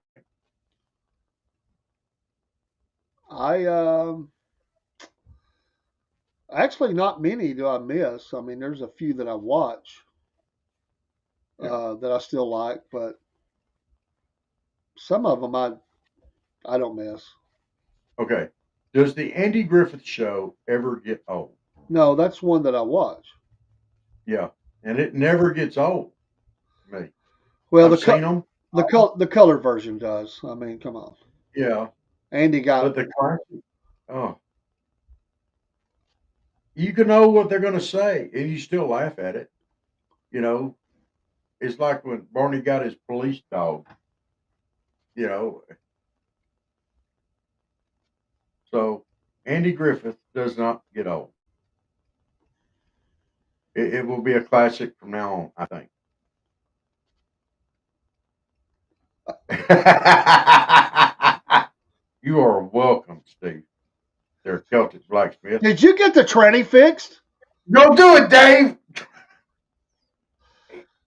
Actually, not many do I miss. I mean, there's a few that I watch that I still like, but some of them I don't miss. Okay. Does the Andy Griffith Show ever get old? No, that's one that I watch. Yeah, and it never gets old. Me. Well, I've seen them. the color version does. I mean, come on. Yeah, Andy got but the classic. Oh, you can know what they're going to say, and you still laugh at it. You know, it's like when Barney got his police dog. You know, so Andy Griffith does not get old. It will be a classic from now on, I think. You are welcome, Steve. They're Celtic blacksmith. Did you get the tranny fixed? Go do it, Dave.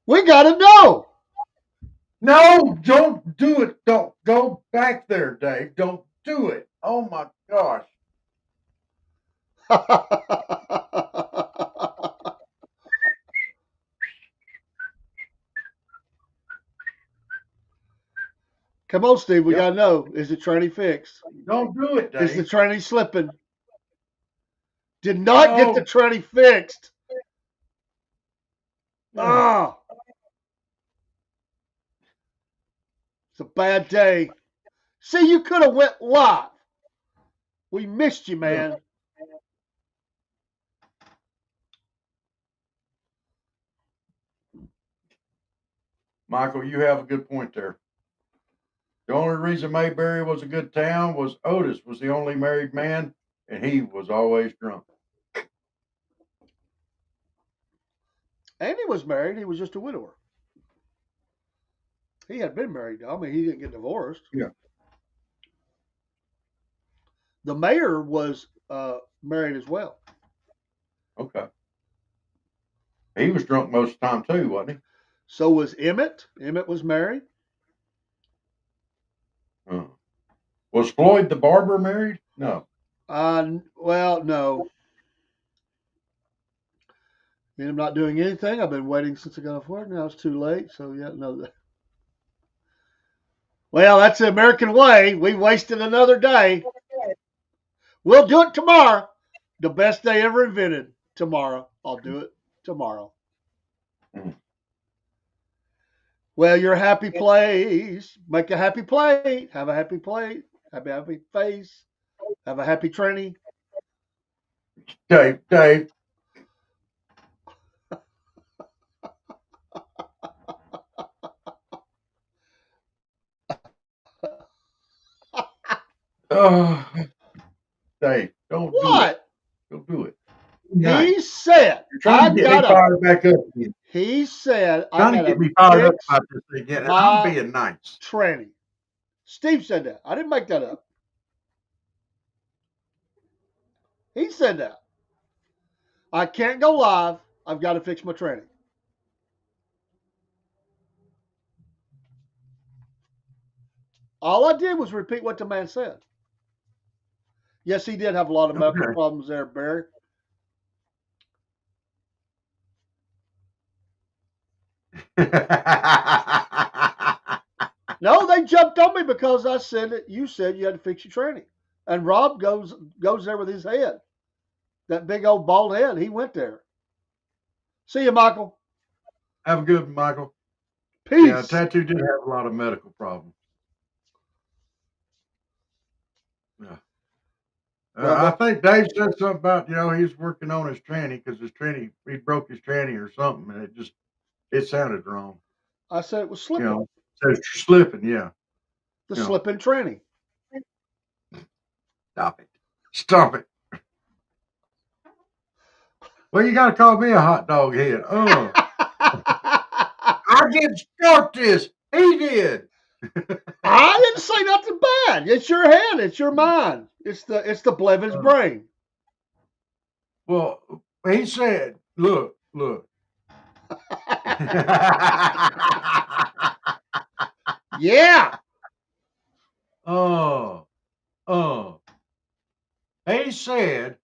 We gotta know. No, don't do it. Don't go back there, Dave. Don't do it. Oh my gosh. Come on, Steve. We gotta know. Is the tranny fixed? Don't do it, Dave. Is the tranny slipping? Did not get the tranny fixed. Ah. It's a bad day. See, you could have went live. We missed you, man. Michael, you have a good point there. The only reason Mayberry was a good town was Otis was the only married man, and he was always drunk. Andy was married. He was just a widower. He had been married, though. I mean, he didn't get divorced. Yeah. The mayor was married as well. Okay. He was drunk most of the time, too, wasn't he? So was Emmett. Emmett was married. Was Floyd the barber married? No. Well, no. I mean, I'm not doing anything. I've been waiting since I got off work. Now it's too late. So, yeah, no. Well, that's the American way. We wasted another day. We'll do it tomorrow. The best day ever invented. Tomorrow. I'll do it tomorrow. Well, your happy place. Make a happy plate. Have a happy plate. Have a happy face. Have a happy tranny. Dave. Dave, don't what? Do it. Don't do it. He said, "You're trying to get me fired back up again." He said, "Trying to get me fired up about this thing again." And I'm being nice. Tranny. Steve said that. I didn't make that up. He said that. I can't go live. I've got to fix my tranny. All I did was repeat what the man said. Yes, he did have a lot of medical problems there, Barry. No, they jumped on me because I said that you said you had to fix your tranny. And Rob goes there with his head. That big old bald head. He went there. See you, Michael. Have a good one, Michael. Yeah, Peace. Tattoo did have a lot of medical problems. Yeah. I Well, think Dave said something about, he's working on his tranny because his tranny, he broke his tranny or something, and it sounded wrong. I said it was You slipping. know, says slipping, yeah. The You know, slipping tranny. stop it. Stop it. Well, you got to call me a hot dog head. I didn't start this. He did. I didn't say nothing bad. It's your head. It's your mind. It's the Blevins Uh, brain. well, he said, look. Yeah. Oh, oh. He said,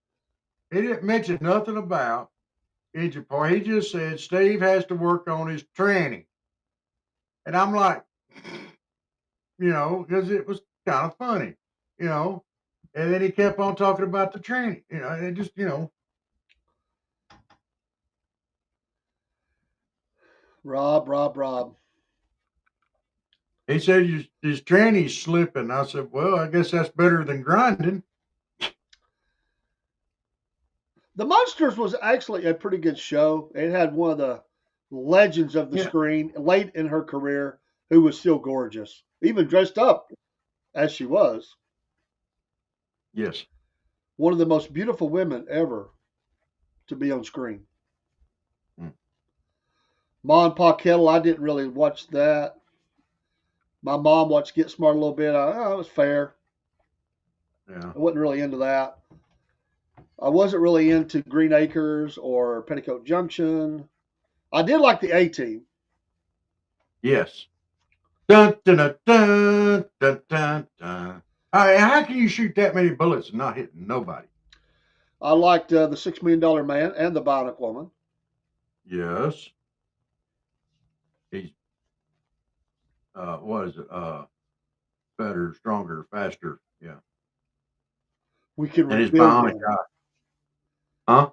he didn't mention nothing about engine part. He just said Steve has to work on his tranny. And I'm like, because it was kind of funny, you know. And then he kept on talking about the tranny, and it just, Rob. he said his tranny's slipping. I said, well, I guess that's better than grinding. The Monsters was actually a pretty good show. It had one of the legends of the Yeah. screen late in her career who was still gorgeous, even dressed up as she was. Yes. One of the most beautiful women ever to be on screen. Mm. Ma and Pa Kettle, I didn't really watch that. My mom watched Get Smart a little bit. It was fair. Yeah. I wasn't really into that. I wasn't really into Green Acres or Petticoat Junction. I did like the A Team. Yes. Dun, dun, dun, dun, dun, dun, dun. How can you shoot that many bullets and not hit nobody? I liked the $6 Million Man and the Bionic Woman. Yes. He's, what is it? Better, stronger, faster. Yeah. We can And his rebuild bionic them. eye. Huh?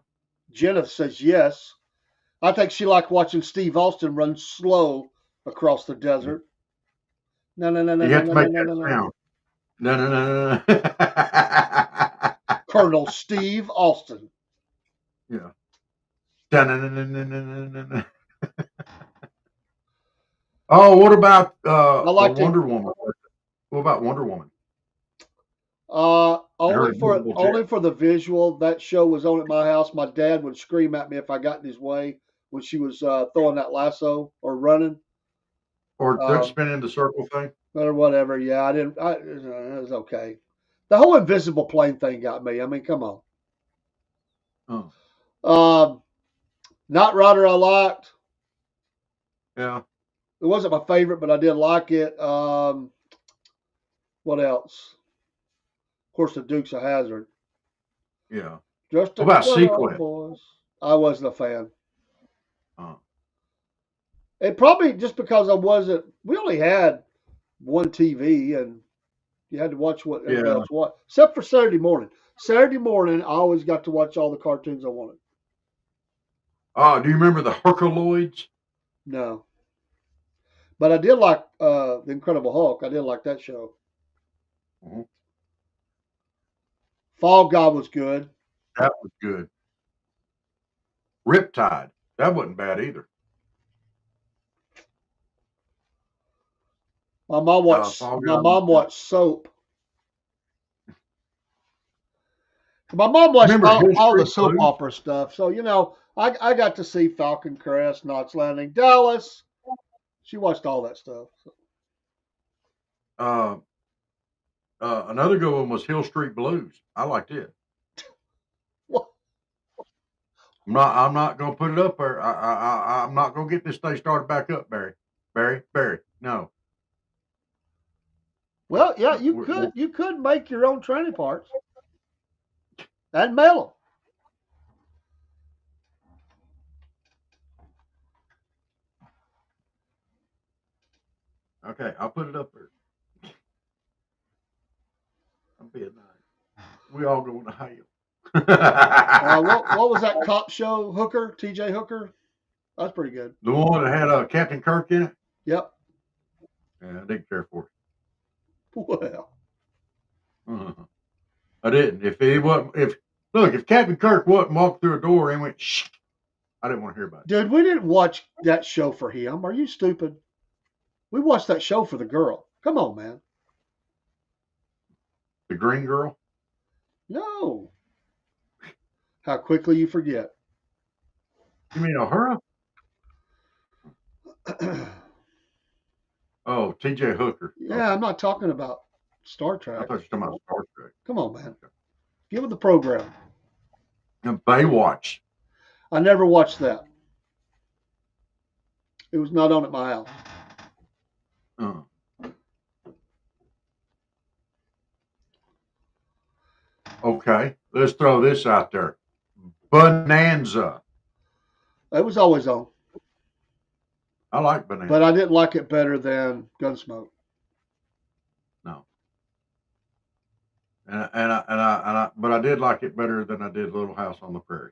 Jenna says yes. I think she liked watching Steve Austin run slow across the desert. No. You have to make that sound. No. Colonel Steve Austin. Yeah. Dun-dun-dun-dun-dun-dun-dun. Oh, what about I liked it. Wonder Woman? What about Wonder Woman? Only Her movable jet. for the visual. That show was on at my house. My dad would scream at me if I got in his way when she was throwing that lasso or running Or spinning the circle thing? or whatever. Yeah, I didn't. It was okay. The whole invisible plane thing got me. I mean, come on. Oh. Knight Rider I liked. Yeah. It wasn't my favorite, but I did like it. What else? Of course, the Dukes of Hazzard. Yeah. Just a What about couple of Sequin? boys. I wasn't a fan. Oh. It probably just because I wasn't. We only had one TV, and you had to watch what everybody Yeah. else watched, except for Saturday morning. Saturday morning, I always got to watch all the cartoons I wanted. Oh, do you remember the Herculoids? No, but I did like the Incredible Hulk. I did like that show. Mm-hmm. Fall Guy was good. That was good. Riptide. That wasn't bad either. My mom Fall My Guy was mom good. watched Soap. My mom watched Remember Hill all the Street soap Blues? opera stuff, so I got to see Falcon Crest, Knots Landing, Dallas. She watched all that stuff. So. Uh, another good one was Hill Street Blues. I liked it. What? I'm not gonna put it up there. I'm not gonna get this thing started back up, Barry. Barry. No. Well, yeah, We're- you could make your own training parts and mail okay, I'll put it up there. I'm being nice. We all going to hell. them. What was that cop show? Hooker, T.J. Hooker. That's pretty good. The one that had Captain Kirk in it? Yep. Yeah, I didn't care for Well, it. I didn't. If it wasn't, if Captain Kirk wasn't walked through a door and went, shh, I didn't want to hear about it. dude, we didn't watch that show for him. Are you stupid? We watched that show for the girl. Come on, man. The Green Girl? No. How quickly you forget. You mean O'Hara? Oh, T.J. Hooker. Yeah, I'm not talking about Star I Trek. thought you were talking about Star Trek. Come on, man. Give it the program. And Baywatch. I never watched that. It was not on at my house. Okay, let's throw this out there. Bonanza. It was always on, I like Bonanza. but I didn't like it better than Gunsmoke. No. But I did like it better than I did Little House on the Prairie,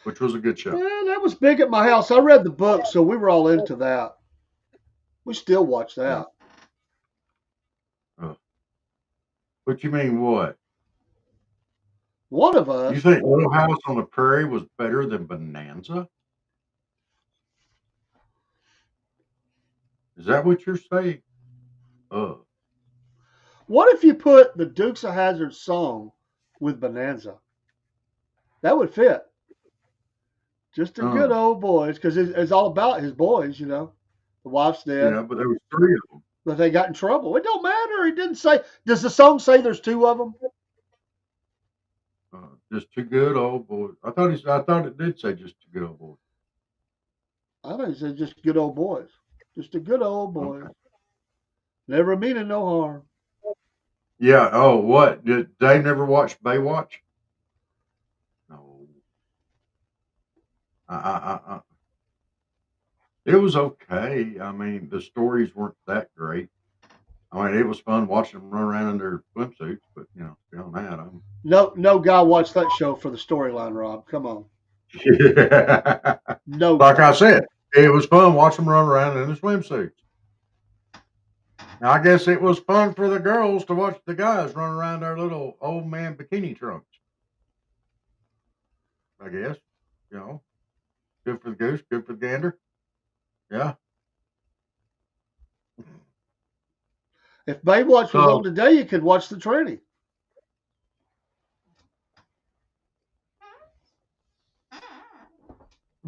which was a good show. Yeah, that was big at my house. I read the book, so we were all into that. We still watch that. What you mean, what? One of us. You think Little House on the Prairie was better than Bonanza? Is that what you're saying? What if you put the Dukes of Hazzard song with Bonanza? That would fit. Just a good old boys, because it's all about his boys, you know. The wife's dead. Yeah, but there was 3 of them. But they got in trouble. It don't matter. He didn't say. Does the song say there's 2 of them? Just 2 good old boys. I thought it did say just 2 good old boys. I think it said just good old boys. Just a good old boy. Okay. Never meaning no harm. Yeah. Oh, what? Did they never watch Baywatch? No. It was okay. I mean, the stories weren't that great. I mean, it was fun watching them run around in their swimsuits, but beyond that, No guy watched that show for the storyline, Rob. Come on. No. Like I said, it was fun watching them run around in their swimsuits. Now, I guess it was fun for the girls to watch the guys run around their little old man bikini trunks. I guess, good for the goose, good for the gander. Yeah. If Baywatch was on today, you could watch the tranny.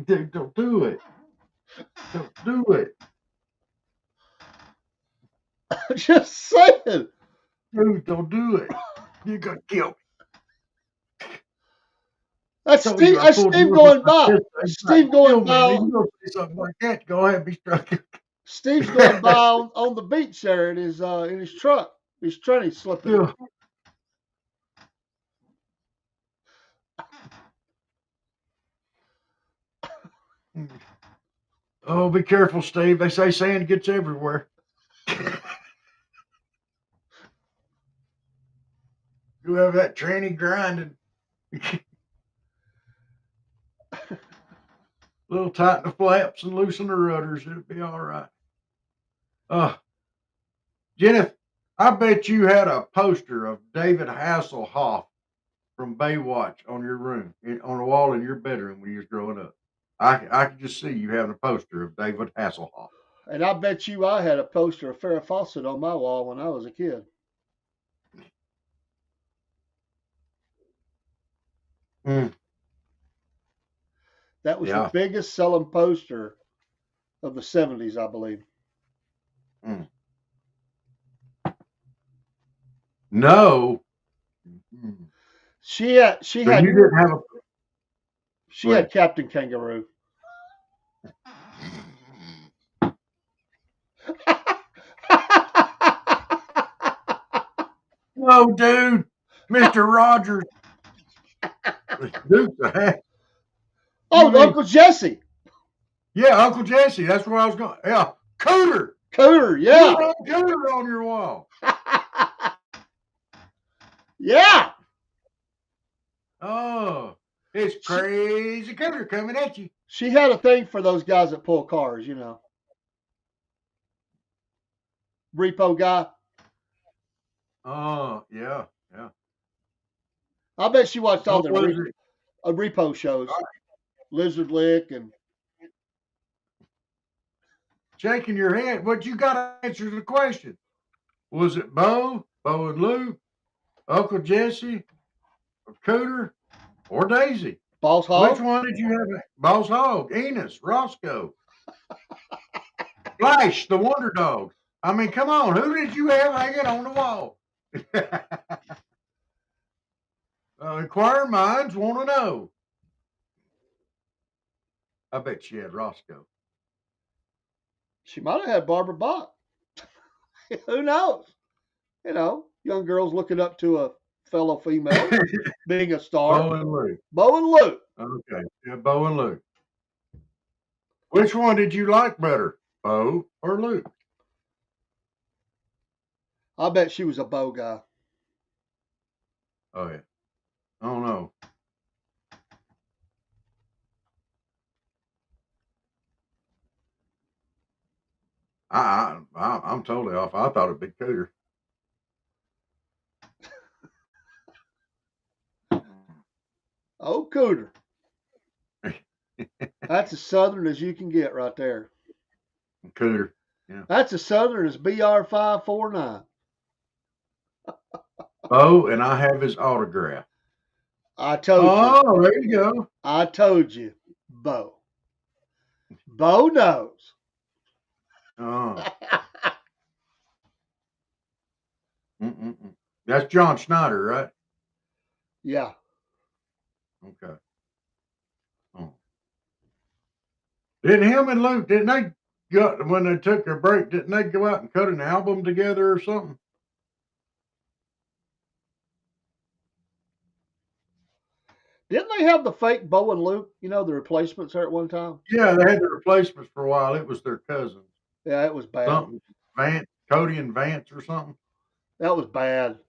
Dude, don't do it. Don't do it. I'm just saying. Dude, don't do it. You're going to kill me. That's Steve going by. Steve going by. You don't say something like that. Go ahead and be struck. Steve's going by on the beach there in his truck. His tranny slipping. Yeah. Oh, be careful, Steve. They say sand gets everywhere. You have that tranny grinding. Little tighten the flaps and loosen the rudders. It'll be all right. Jennifer, I bet you had a poster of David Hasselhoff from Baywatch on your room, on the wall in your bedroom when you was growing up. I could just see you having a poster of David Hasselhoff. And I bet you I had a poster of Farrah Fawcett on my wall when I was a kid. That was the biggest selling poster of the 70s, I believe. No. She had you didn't have a. She had Captain Kangaroo. No, dude. Mr. Rogers. Uncle Jesse. Yeah, Uncle Jesse. That's where I was going. Yeah. Cooter. Cooter, yeah. You had Cooter on your wall. Yeah. Oh. It's crazy cooter coming at you. She had a thing for those guys that pull cars, you know. Repo guy. Oh, yeah. I bet she watched all What the was it? repo shows. Lizard Lick and Shaking your head. What you got to answer the question? Was it Bo and Luke, Uncle Jesse, or Cooter, or Daisy? Boss Which Hog. one did you have? Boss Hog, Enos, Roscoe, Flash, the Wonder Dog. I mean, come on. Who did you have hanging on the wall? Inquiring minds want to know. I bet she had Roscoe. She might have had Barbara Bach. Who knows? You know, young girls looking up to a fellow female being a star. Bo and Luke. Bo and Luke. Okay. Yeah, Bo and Luke. Which one did you like better, Bo or Luke? I bet she was a Bo guy. Oh, yeah. I don't know. I'm totally off. I thought it'd be Cooter. Oh, Cooter. That's as southern as you can get right there. Cooter. Yeah. That's as southern as BR549. Bo, and I have his autograph. I told you. Oh, there you go. I told you, Bo. Bo knows. Oh. That's John Schneider, right? Yeah. Okay. Oh. Didn't him and Luke, didn't they go, when they took their break, didn't they go out and cut an album together or something? Didn't they have the fake Bo and Luke, you know, the replacements there at one time? Yeah, they had the replacements for a while. It was their cousins. Yeah, it was bad. Something. Vance, Cody and Vance or something. That was bad.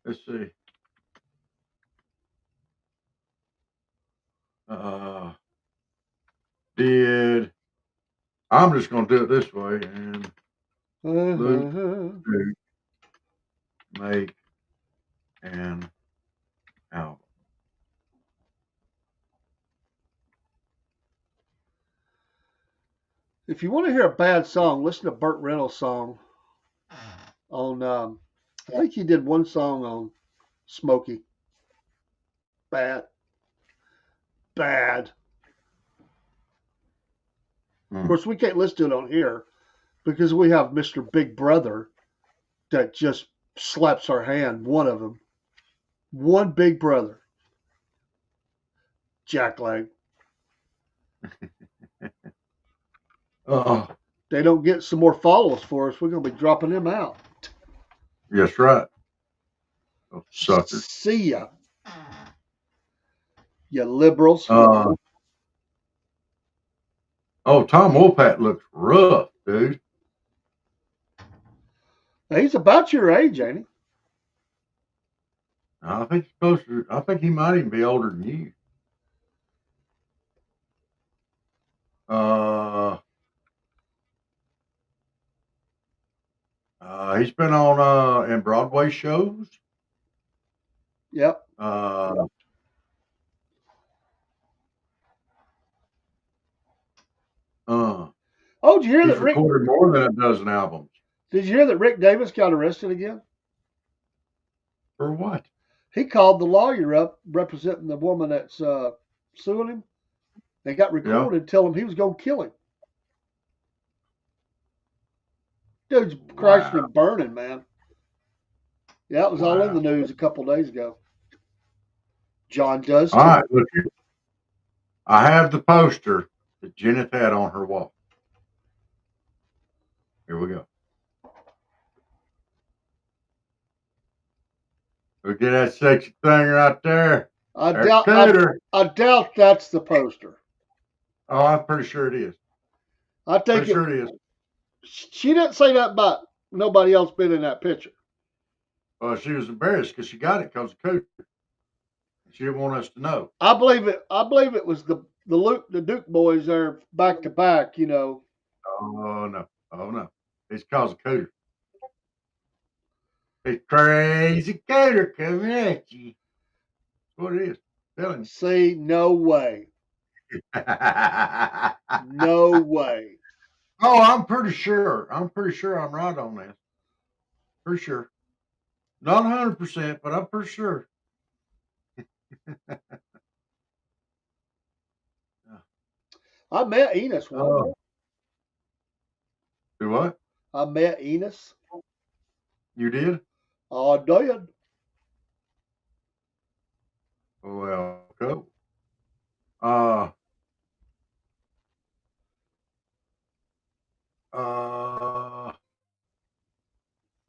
Let's see. I'm just going to do it this way and Luke make an album. If you want to hear a bad song, listen to Burt Reynolds' song on, I think he did one song on Smokey. Bad. Of course, we can't listen to it on here because we have Mr. Big Brother that just slaps our hand, one of them. One Big Brother. Jackleg. They don't get some more followers for us, we're going to be dropping them out. That's right. Oh, sucker. See ya. You liberals. Tom Wopat looks rough, dude. He's about your age, ain't he? I think he's supposed to. I think he might even be older than you. He's been on in Broadway shows. Yep. Did you hear he's that Rick recorded more than a dozen albums? Did you hear that Rick Davis got arrested again? For what? He called the lawyer up representing the woman that's suing him. They got recorded telling him he was going to kill him. Dude's crashing and burning, man. Yeah, it was all in the news a couple days ago. John does. All right, look here. I have the poster that Jeneth had on her wall. Here we go. Look at that sexy thing right there. I doubt that's the poster. Oh, I'm pretty sure it is. I think it is. She didn't say that about nobody else being in that picture. Well, she was embarrassed because she got it because of Cooter. She didn't want us to know. I believe it. I believe it was the Duke boys there back to back. You know, Oh no. Oh no. It's because of Cooter. It's crazy Cooter coming at you. That's what it is. I'm telling see, no way, you. no way. Oh, I'm pretty sure. I'm pretty sure I'm right on this. For sure. Not 100%, but I'm pretty sure. I met Enos once. Oh, do what? I met Enos. You did? I did. Well, cool. Uh, uh,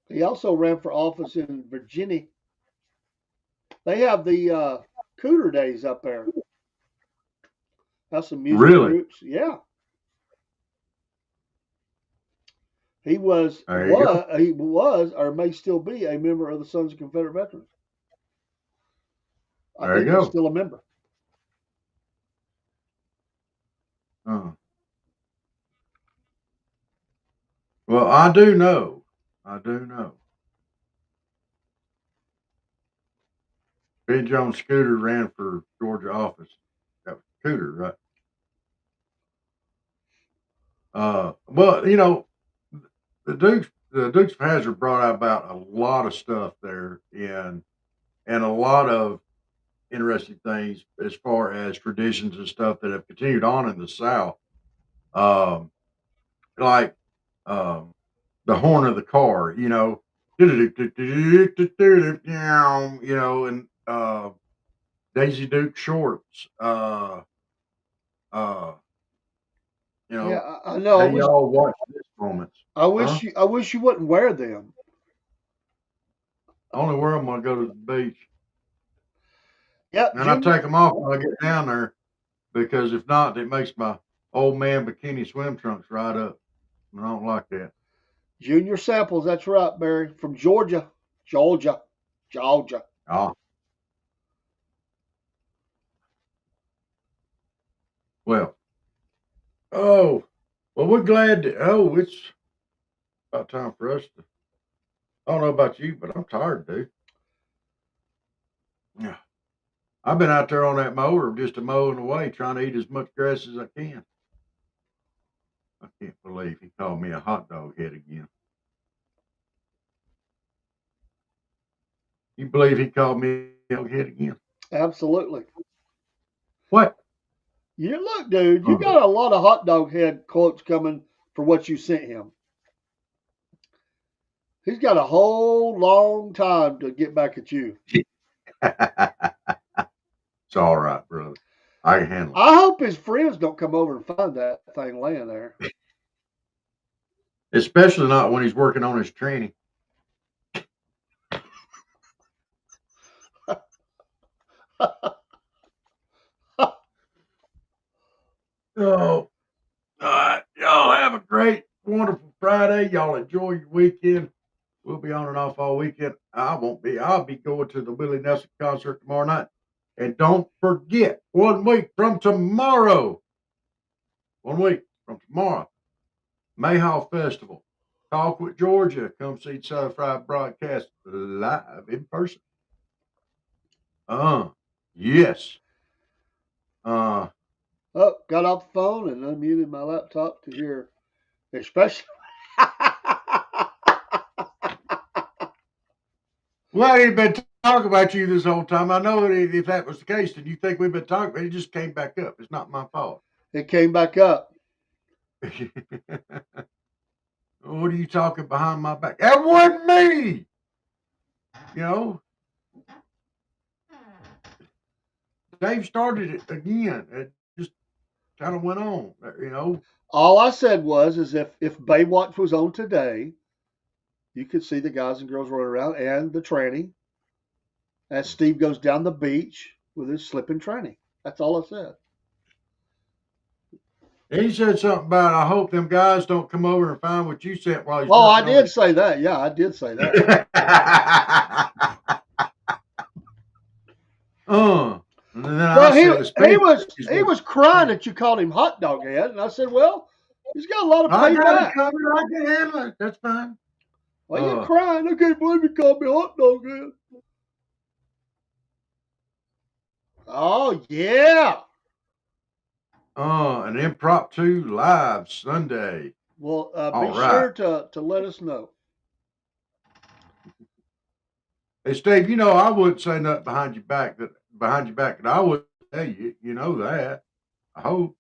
He also ran for office in Virginia. They have the Cooter Days up there. That's some music really? groups. Yeah. He was There you go. he was or may still be a member of the Sons of Confederate Veterans. I There you think he's go. still a member. Uh, well, I do know. I do know. Ben Jones Scooter ran for Georgia office. That was Scooter, right? But the Dukes of Hazzard brought about a lot of stuff there, and a lot of interesting things as far as traditions and stuff that have continued on in the South. Um, like the horn of the car, and Daisy Duke shorts. Uh, Yeah, I know. Hey, y'all watch this moments. Huh? I wish you wouldn't wear them. I only wear them when I go to the beach. Yep, And I Junior. take them off when I get down there because if not, it makes my old man bikini swim trunks ride up. And I don't like that. Junior Samples. That's right, Barry, from Georgia, Georgia, Georgia. Oh, well. Oh, well, we're glad to. Oh, it's about time for us to. I don't know about you, but I'm tired, dude. Yeah. I've been out there on that mower just a mowing away, trying to eat as much grass as I can. I can't believe he called me a hot dog head again. You believe he called me a dog head again? Absolutely. What? You look, dude. You Oh, got a lot of hot dog head quotes coming for what you sent him. He's got a whole long time to get back at you. it's all right, brother. I can handle I hope his friends don't come over and find that thing laying there. it. Especially not when he's working on his training. Oh, all right. Y'all have a great, wonderful Friday. Y'all enjoy your weekend. We'll be on and off all weekend. I won't be. I'll be going to the Willie Nelson concert tomorrow night. And don't forget, 1 week from tomorrow, 1 week from tomorrow, Mayhaw Festival. Talk with Georgia. Come see Southern Fried broadcast live in person. Yes. Uh, Oh, got off the phone and unmuted my laptop to hear, especially. well, I ain't been talking about you this whole time. I know that if that was the case, then you think we've been talking, but it just came back up. It's not my fault. It came back up. What are you talking behind my back? That wasn't me. You know, Dave started it again. It just kind of went on. All I said was, is if Baywatch was on today, you could see the guys and girls running around and the tranny as Steve goes down the beach with his slipping tranny. That's all I said. He said something about, I hope them guys don't come over and find what you sent while he's Oh, I working on did say that. Yeah, I did say that. And then I Well, said, he especially was he's he going, was crying that you called him hot dog head, and I said, well, he's got a lot of I got it payback. covered. I can handle it. That's fine. Well, you're crying. I can't believe you called me hot dog head. Oh yeah. An impromptu live Sunday. Well, All be right. sure to let us know. Hey, Steve, you know, I wouldn't say nothing behind your back that I wouldn't tell you. You know that. I hope.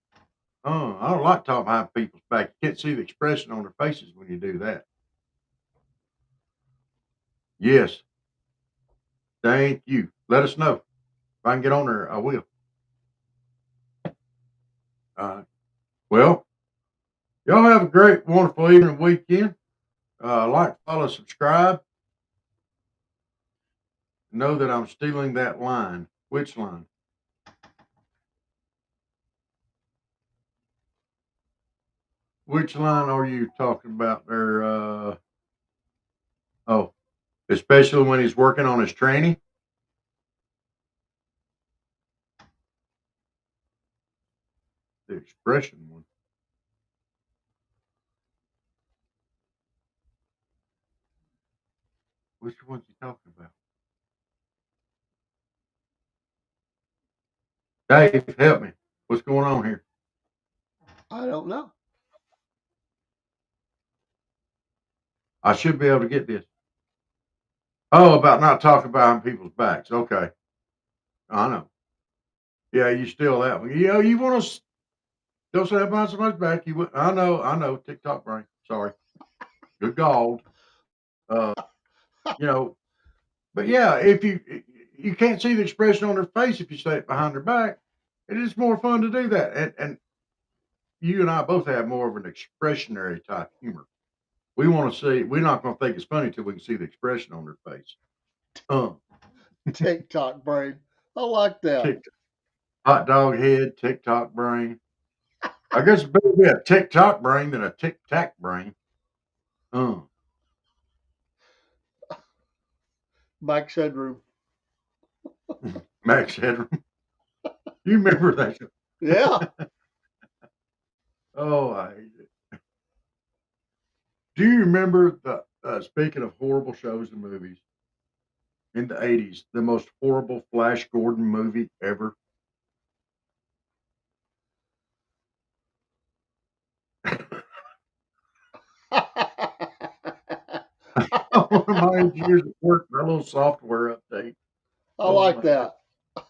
I don't like talking behind people's back. You can't see the expression on their faces when you do that. Yes. Thank you. Let us know. If I can get on there, I will. Well, y'all have a great, wonderful evening and weekend. Like, follow, subscribe. Know that I'm stealing that line. Which line? Which line are you talking about there? Oh, especially when he's working on his training. The expression one. Which one's he talking about? Dave, help me. What's going on here? I don't know. I should be able to get this. Oh, about not talking behind people's backs. Okay. I know. Yeah, you steal that one. You know, you want to don't say that behind somebody's back. You would. I know. TikTok brain. Sorry. Good God. Uh, you know, but yeah, if you can't see the expression on their face if you say it behind their back, it is more fun to do that. And you and I both have more of an expressionary type humor. We want to see. We're not going to think it's funny until we can see the expression on their face. TikTok brain. I like that. TikTok, hot dog head, TikTok brain. I guess it better be a TikTok brain than a tic tac brain. Uh, Mike's headroom. Max Headroom. You remember that? Yeah. Oh, I hate it. Do you remember the speaking of horrible shows and movies in the '80s, the most horrible Flash Gordon movie ever? One of my engineers at work, my little software update. I Oh like my God. that.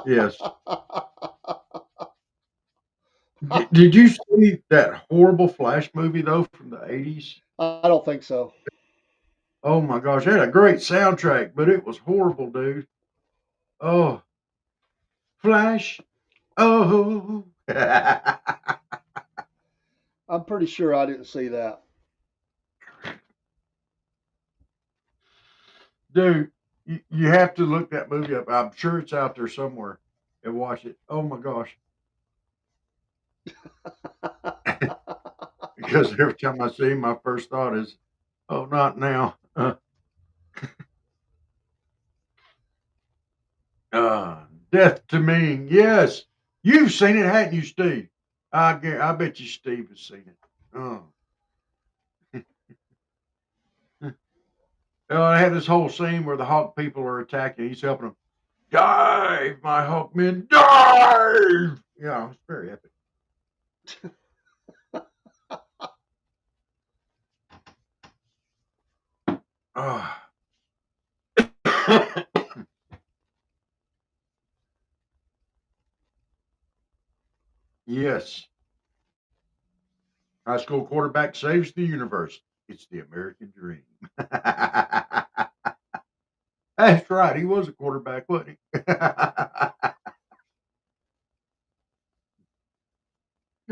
Yes. Did you see that horrible Flash movie though from the '80s? I don't think so. Oh my gosh, it had a great soundtrack, but it was horrible, dude. Oh, Flash. Oh. I'm pretty sure I didn't see that. Dude, you have to look that movie up. I'm sure it's out there somewhere and watch it. Oh my gosh. Because every time I see him, my first thought is, oh, not now. Death to me. Yes. You've seen it, hadn't you, Steve? I bet you Steve has seen it. Oh. I had this whole scene where the Hawk people are attacking. He's helping them. Dive, my Hawk men, dive! Yeah, it's very epic. Ah. Yes. High school quarterback saves the universe. It's the American dream. That's right. He was a quarterback, wasn't he?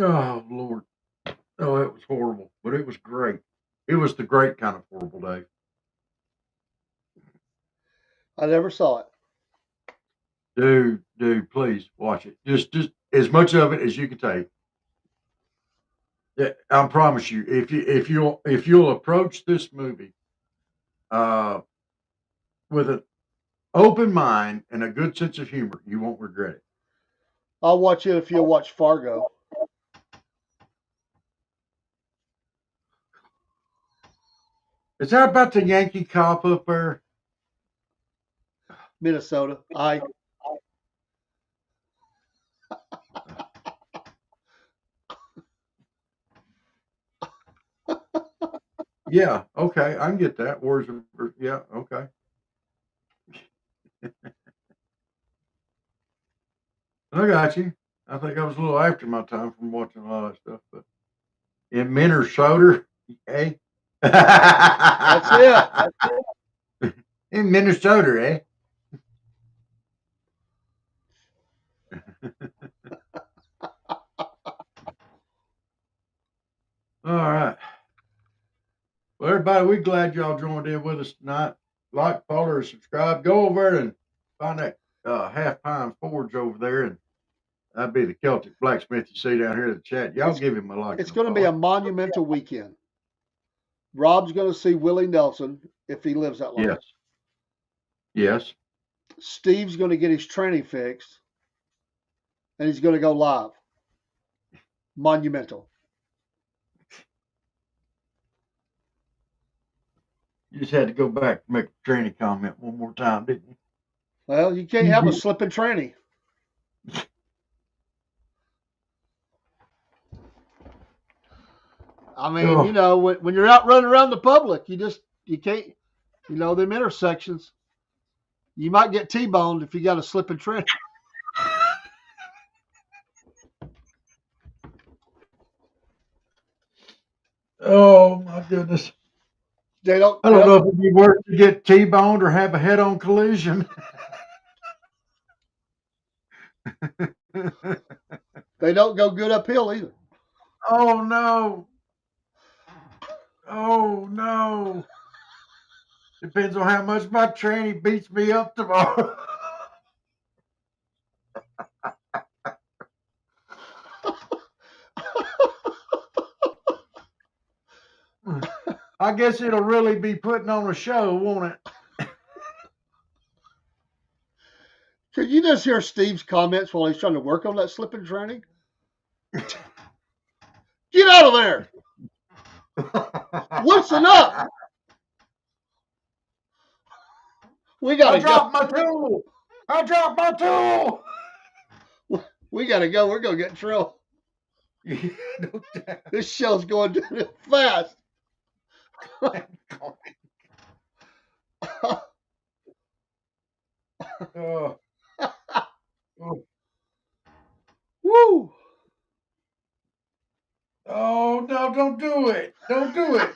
Oh, Lord. Oh, it was horrible, but it was great. It was the great kind of horrible, Dave. I never saw it. Dude, please watch it. Just as much of it as you can take. I promise you, if you'll approach this movie with an open mind and a good sense of humor, you won't regret it. I'll watch it if you'll watch Fargo. Is that about the Yankee cop up there? Minnesota. Yeah, okay, I can get that. Yeah, okay. I got you. I think I was a little after my time from watching a lot of that stuff, but in Minnesota, eh? That's it. In Minnesota, eh? All right. Well, everybody, we're glad y'all joined in with us tonight. Like, follow, or subscribe. Go over and find that Half Pine Forge over there, and that'd be the Celtic blacksmith you see down here in the chat. Y'all give him a like. It's going to be a monumental weekend. Rob's going to see Willie Nelson if he lives that long. Yes. Yes. Steve's going to get his tranny fixed, and he's going to go live. Monumental. You just had to go back and make a tranny comment one more time, didn't you? Well, you can't have a slipping tranny. I mean, you know, when you're out running around the public, you can't, you know, them intersections. You might get T-boned if you got a slipping tranny. Oh my goodness. I don't know if it'd be worth to get T-boned or have a head-on collision. They don't go good uphill either. Oh no. Oh no. Depends on how much my tranny beats me up tomorrow. I guess it'll really be putting on a show, won't it? Could you just hear Steve's comments while he's trying to work on that slipping tranny? Get out of there! Listen up! We gotta go. My tool! I dropped my tool! We gotta go. We're gonna get in trouble. This show's going fast. Woo! Oh no! Don't do it! Don't do it!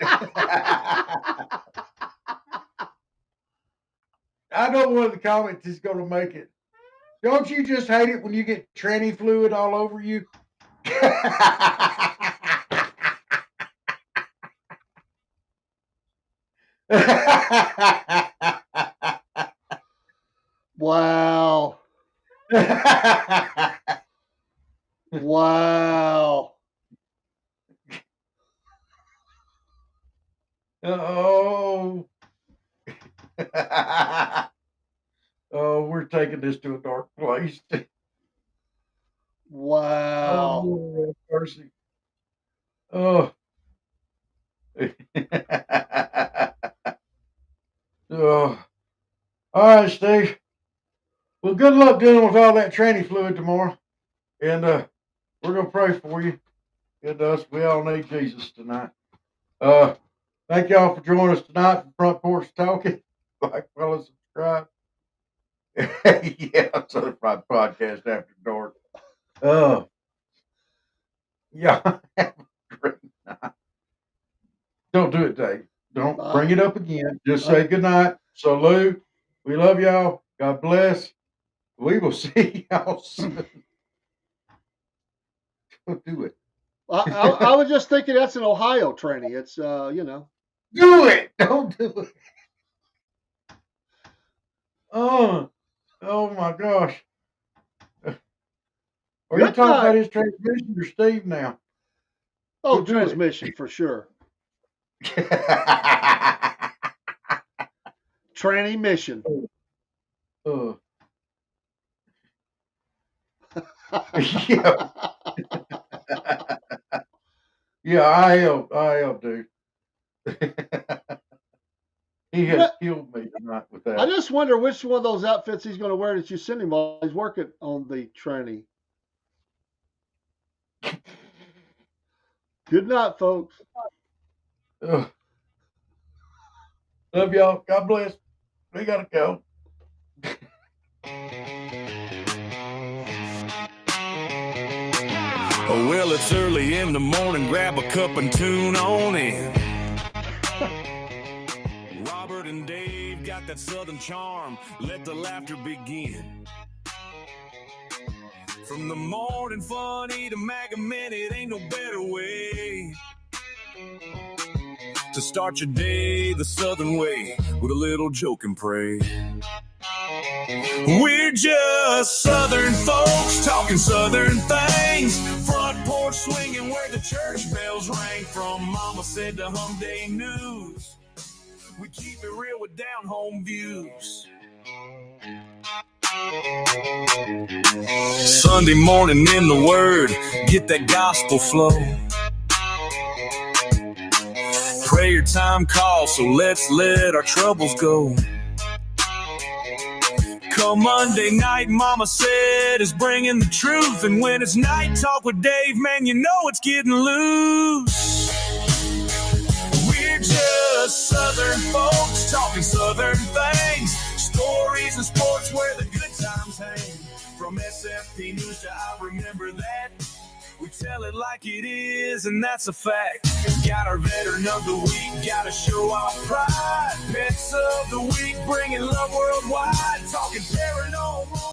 I know one of the comments is going to make it. Don't you just hate it when you get tranny fluid all over you? Wow. Wow. Oh. Oh, we're taking this to a dark place. Wow. Oh, mercy. Oh. Oh. All right, Steve. Well, good luck dealing with all that tranny fluid tomorrow. And we're going to pray for you. And us, we all need Jesus tonight. Thank y'all for joining us tonight from Front Porch Talking. Like, follow, subscribe. Yeah, Southern Fried Podcast After Dark. Yeah, have a great night. Don't do it, Dave. Don't bring it up again. Just say good night. Salute. We love y'all. God bless. We will see y'all soon. Don't do it. I was just thinking that's an Ohio tranny. It's you know. Do it. Don't do it. Oh my gosh. Are you talking about his transmission or Steve now? Oh, We'll do it. transmission for sure. Tranny mission. Yeah. Yeah, I help, dude. He has killed me tonight with I that. just wonder which one of those outfits he's going to wear that you send him while he's working on the tranny. Good night, folks. Ugh. Love y'all. God bless. We gotta go. Oh, well, it's early in the morning. Grab a cup and tune on in. Robert and Dave got that southern charm. Let the laughter begin. From the morning funny to MAGA minute, ain't no better way to start your day the southern way with a little joke and pray. We're just southern folks talking southern things. Front porch swinging where the church bells rang. From Mama Said to Hum Day News, we keep it real with down home views. Sunday morning in the Word, get that gospel flow. Prayer time calls, so let's let our troubles go. Come Monday night, Mama Said is bringing the truth. And when it's night talk with Dave, man, you know it's getting loose. We're just southern folks talking southern things. Stories and sports where the good times hang. From SFP News to I Remember That, we tell it like it is, and that's a fact. Got our veteran of the week, gotta show our pride. Pets of the week, bringing love worldwide. Talking paranormal,